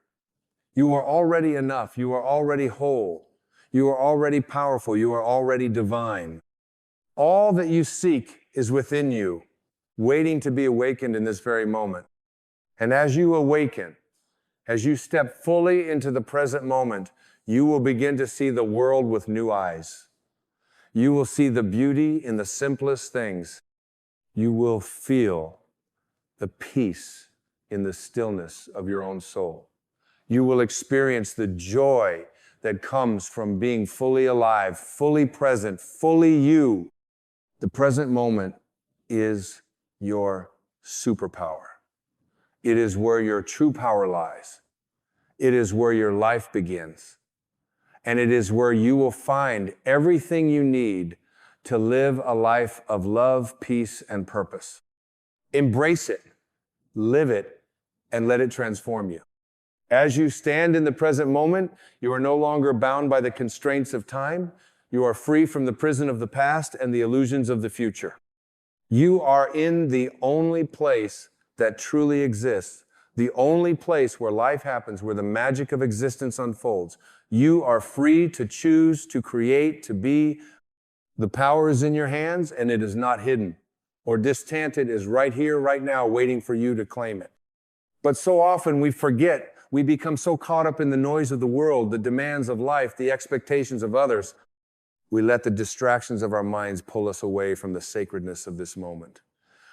You are already enough. You are already whole. You are already powerful. You are already divine. All that you seek is within you, waiting to be awakened in this very moment. And as you awaken, as you step fully into the present moment, you will begin to see the world with new eyes. You will see the beauty in the simplest things. You will feel the peace in the stillness of your own soul. You will experience the joy that comes from being fully alive, fully present, fully you. The present moment is your superpower. It is where your true power lies. It is where your life begins. And it is where you will find everything you need to live a life of love, peace, and purpose. Embrace it, live it, and let it transform you. As you stand in the present moment, you are no longer bound by the constraints of time. You are free from the prison of the past and the illusions of the future. You are in the only place that truly exists, the only place where life happens, where the magic of existence unfolds. You are free to choose, to create, to be. The power is in your hands, and it is not hidden or distant. It is right here, right now, waiting for you to claim it. But so often we forget. We become so caught up in the noise of the world, the demands of life, the expectations of others. We let the distractions of our minds pull us away from the sacredness of this moment.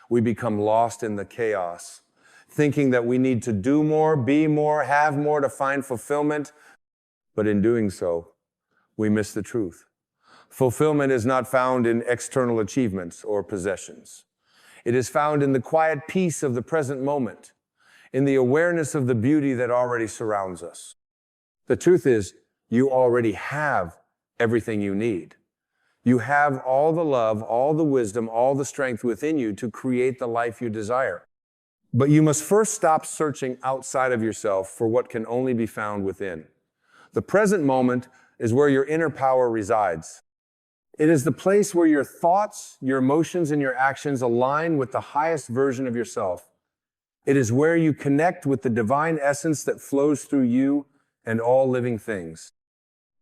We become lost in the chaos, thinking that we need to do more, be more, have more to find fulfillment. But in doing so, we miss the truth. Fulfillment is not found in external achievements or possessions. It is found in the quiet peace of the present moment, in the awareness of the beauty that already surrounds us. The truth is, you already have everything you need. You have all the love, all the wisdom, all the strength within you to create the life you desire. But you must first stop searching outside of yourself for what can only be found within. The present moment is where your inner power resides. It is the place where your thoughts, your emotions, and your actions align with the highest version of yourself. It is where you connect with the divine essence that flows through you and all living things.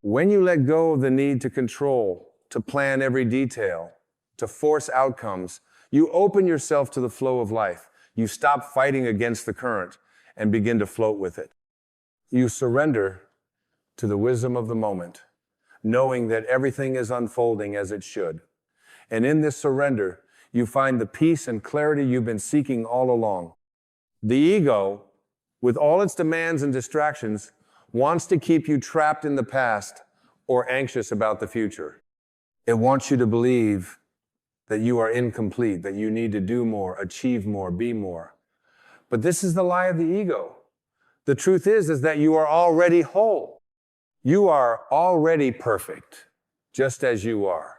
When you let go of the need to control, to plan every detail, to force outcomes, you open yourself to the flow of life. You stop fighting against the current and begin to float with it. You surrender to the wisdom of the moment, knowing that everything is unfolding as it should. And in this surrender, you find the peace and clarity you've been seeking all along. The ego, with all its demands and distractions, wants to keep you trapped in the past or anxious about the future. It wants you to believe that you are incomplete, that you need to do more, achieve more, be more. But this is the lie of the ego. The truth is that you are already whole. You are already perfect, just as you are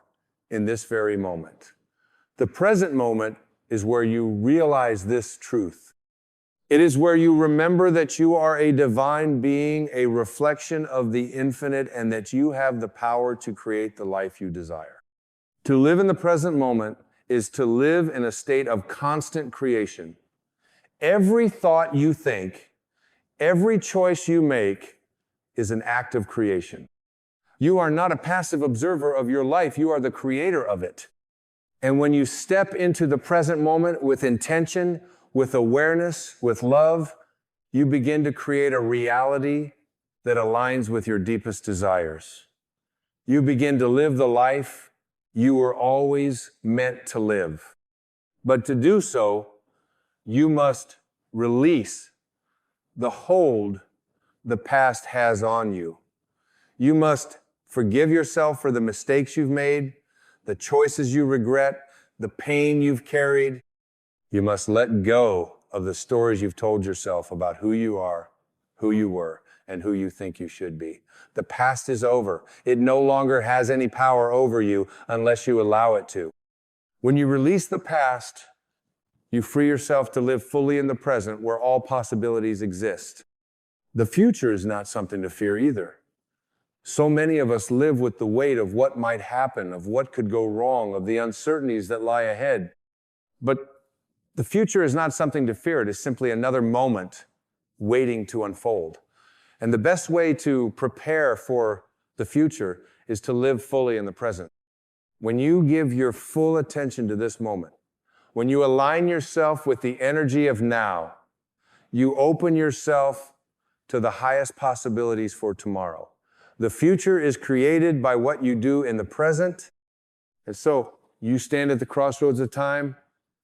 in this very moment. The present moment is where you realize this truth. It is where you remember that you are a divine being, a reflection of the infinite, and that you have the power to create the life you desire. To live in the present moment is to live in a state of constant creation. Every thought you think, every choice you make is an act of creation. You are not a passive observer of your life, you are the creator of it. And when you step into the present moment with intention, with awareness, with love, you begin to create a reality that aligns with your deepest desires. You begin to live the life you were always meant to live. But to do so, you must release the hold the past has on you. You must forgive yourself for the mistakes you've made, the choices you regret, the pain you've carried. You must let go of the stories you've told yourself about who you are, who you were, and who you think you should be. The past is over. It no longer has any power over you unless you allow it to. When you release the past, you free yourself to live fully in the present where all possibilities exist. The future is not something to fear either. So many of us live with the weight of what might happen, of what could go wrong, of the uncertainties that lie ahead. But the future is not something to fear. It is simply another moment waiting to unfold. And the best way to prepare for the future is to live fully in the present. When you give your full attention to this moment, when you align yourself with the energy of now, you open yourself to the highest possibilities for tomorrow. The future is created by what you do in the present. And so you stand at the crossroads of time,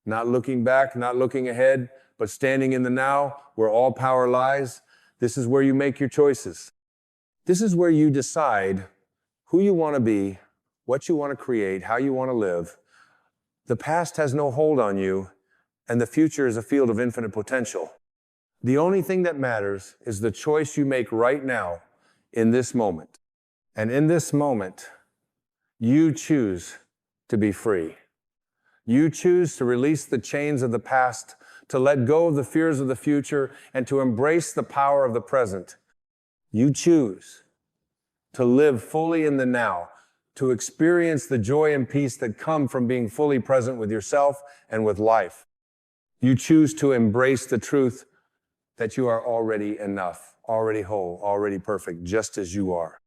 not looking back, not looking ahead, but standing in the now where all power lies. This is where you make your choices. This is where you decide who you want to be, what you want to create, how you want to live. The past has no hold on you, and the future is a field of infinite potential. The only thing that matters is the choice you make right now in this moment. And in this moment, you choose to be free. You choose to release the chains of the past, to let go of the fears of the future, and to embrace the power of the present. You choose to live fully in the now, to experience the joy and peace that come from being fully present with yourself and with life. You choose to embrace the truth that you are already enough, already whole, already perfect, just as you are.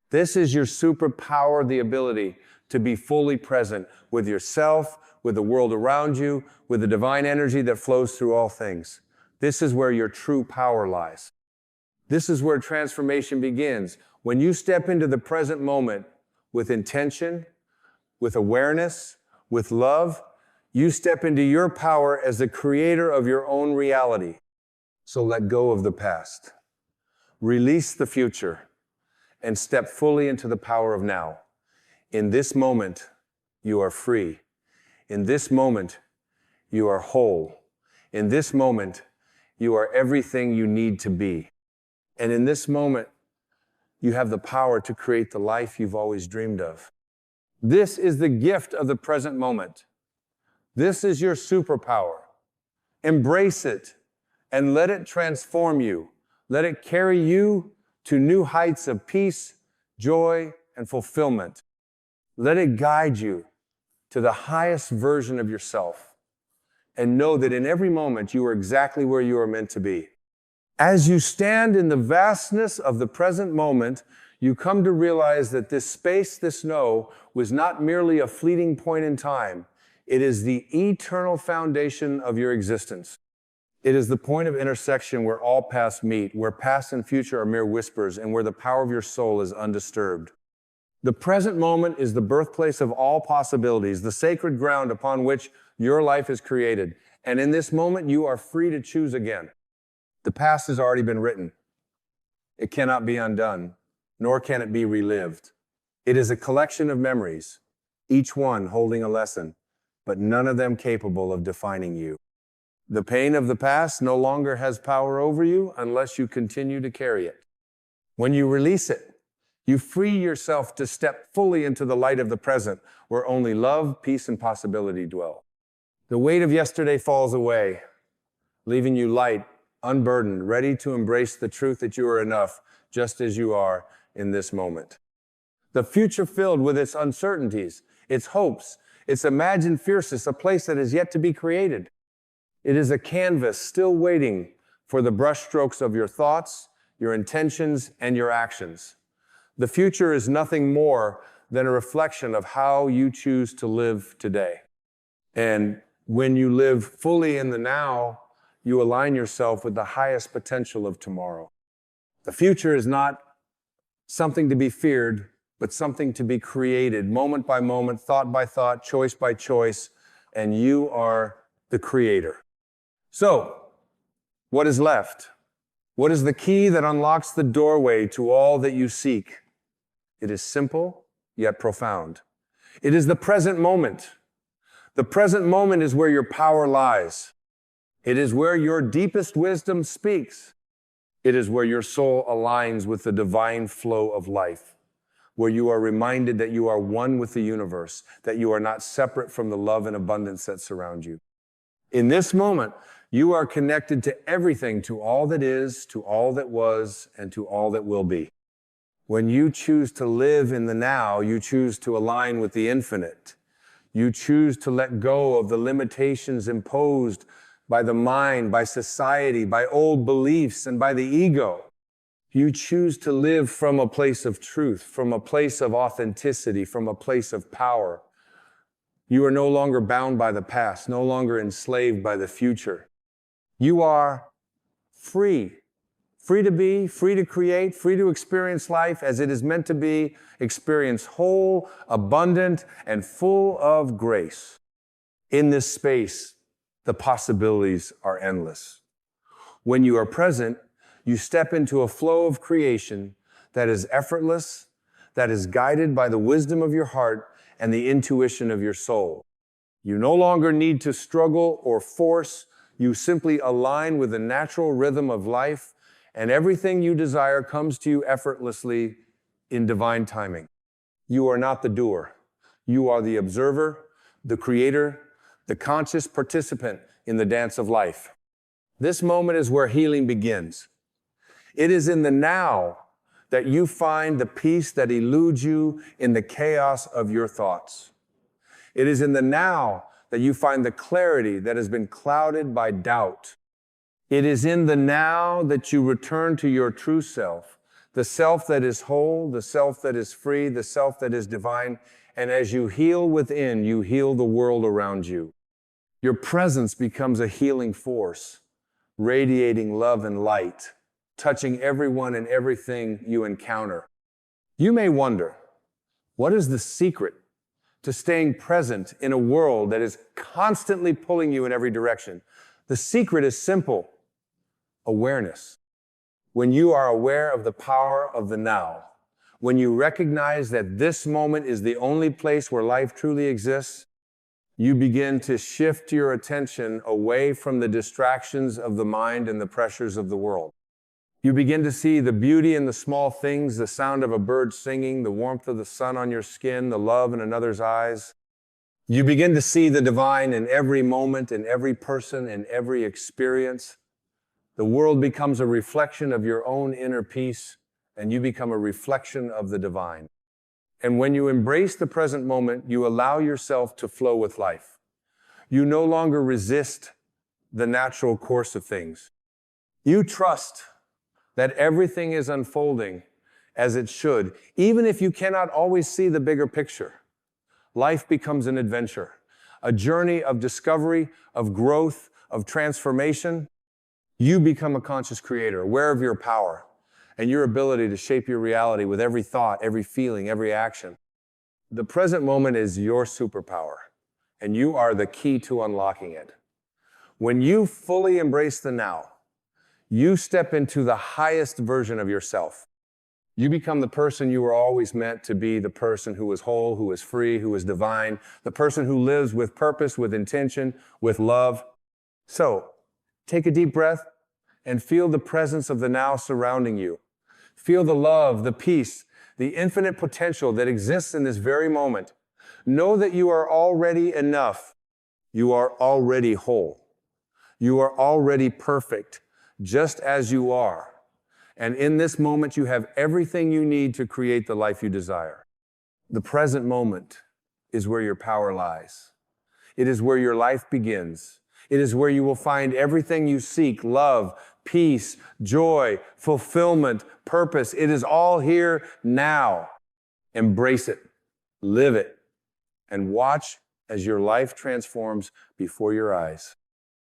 This is your superpower, the ability to be fully present with yourself, with the world around you, with the divine energy that flows through all things. This is where your true power lies. This is where transformation begins. When you step into the present moment with intention, with awareness, with love, you step into your power as the creator of your own reality. So let go of the past. Release the future and step fully into the power of now. In this moment, you are free. In this moment, you are whole. In this moment, you are everything you need to be. And in this moment, you have the power to create the life you've always dreamed of. This is the gift of the present moment. This is your superpower. Embrace it and let it transform you. Let it carry you to new heights of peace, joy, and fulfillment. Let it guide you to the highest version of yourself. And know that in every moment you are exactly where you are meant to be. As you stand in the vastness of the present moment, you come to realize that this space, this no, was not merely a fleeting point in time. It is the eternal foundation of your existence. It is the point of intersection where all paths meet, where past and future are mere whispers, and where the power of your soul is undisturbed. The present moment is the birthplace of all possibilities, the sacred ground upon which your life is created. And in this moment, you are free to choose again. The past has already been written. It cannot be undone, nor can it be relived. It is a collection of memories, each one holding a lesson, but none of them capable of defining you. The pain of the past no longer has power over you unless you continue to carry it. When you release it, you free yourself to step fully into the light of the present, where only love, peace, and possibility dwell. The weight of yesterday falls away, leaving you light, unburdened, ready to embrace the truth that you are enough, just as you are in this moment. The future filled with its uncertainties, its hopes, its imagined fierceness, a place that is yet to be created. It is a canvas still waiting for the brushstrokes of your thoughts, your intentions, and your actions. The future is nothing more than a reflection of how you choose to live today. And when you live fully in the now, you align yourself with the highest potential of tomorrow. The future is not something to be feared, but something to be created, moment by moment, thought by thought, choice by choice, and you are the creator. So, what is left? What is the key that unlocks the doorway to all that you seek? It is simple, yet profound. It is the present moment. The present moment is where your power lies. It is where your deepest wisdom speaks. It is where your soul aligns with the divine flow of life, where you are reminded that you are one with the universe, that you are not separate from the love and abundance that surround you. In this moment, you are connected to everything, to all that is, to all that was, and to all that will be. When you choose to live in the now, you choose to align with the infinite. You choose to let go of the limitations imposed by the mind, by society, by old beliefs, and by the ego. You choose to live from a place of truth, from a place of authenticity, from a place of power. You are no longer bound by the past, no longer enslaved by the future. You are free. Free to be, free to create, free to experience life as it is meant to be, experience whole, abundant, and full of grace. In this space, the possibilities are endless. When you are present, you step into a flow of creation that is effortless, that is guided by the wisdom of your heart and the intuition of your soul. You no longer need to struggle or force. You simply align with the natural rhythm of life, and everything you desire comes to you effortlessly in divine timing. You are not the doer. You are the observer, the creator, the conscious participant in the dance of life. This moment is where healing begins. It is in the now that you find the peace that eludes you in the chaos of your thoughts. It is in the now that you find the clarity that has been clouded by doubt. It is in the now that you return to your true self, the self that is whole, the self that is free, the self that is divine. And as you heal within, you heal the world around you. Your presence becomes a healing force, radiating love and light, touching everyone and everything you encounter. You may wonder, what is the secret to staying present in a world that is constantly pulling you in every direction? The secret is simple: awareness. When you are aware of the power of the now, when you recognize that this moment is the only place where life truly exists, you begin to shift your attention away from the distractions of the mind and the pressures of the world. You begin to see the beauty in the small things, the sound of a bird singing, the warmth of the sun on your skin, the love in another's eyes. You begin to see the divine in every moment, in every person, in every experience. The world becomes a reflection of your own inner peace, and you become a reflection of the divine. And when you embrace the present moment, you allow yourself to flow with life. You no longer resist the natural course of things. You trust that everything is unfolding as it should, even if you cannot always see the bigger picture. Life becomes an adventure, a journey of discovery, of growth, of transformation. You become a conscious creator, aware of your power and your ability to shape your reality with every thought, every feeling, every action. The present moment is your superpower, and you are the key to unlocking it. When you fully embrace the now, you step into the highest version of yourself. You become the person you were always meant to be, the person who is whole, who is free, who is divine, the person who lives with purpose, with intention, with love. So, take a deep breath and feel the presence of the now surrounding you. Feel the love, the peace, the infinite potential that exists in this very moment. Know that you are already enough. You are already whole. You are already perfect, just as you are. And in this moment, you have everything you need to create the life you desire. The present moment is where your power lies. It is where your life begins. It is where you will find everything you seek: love, peace, joy, fulfillment, purpose. It is all here now. Embrace it, live it, and watch as your life transforms before your eyes.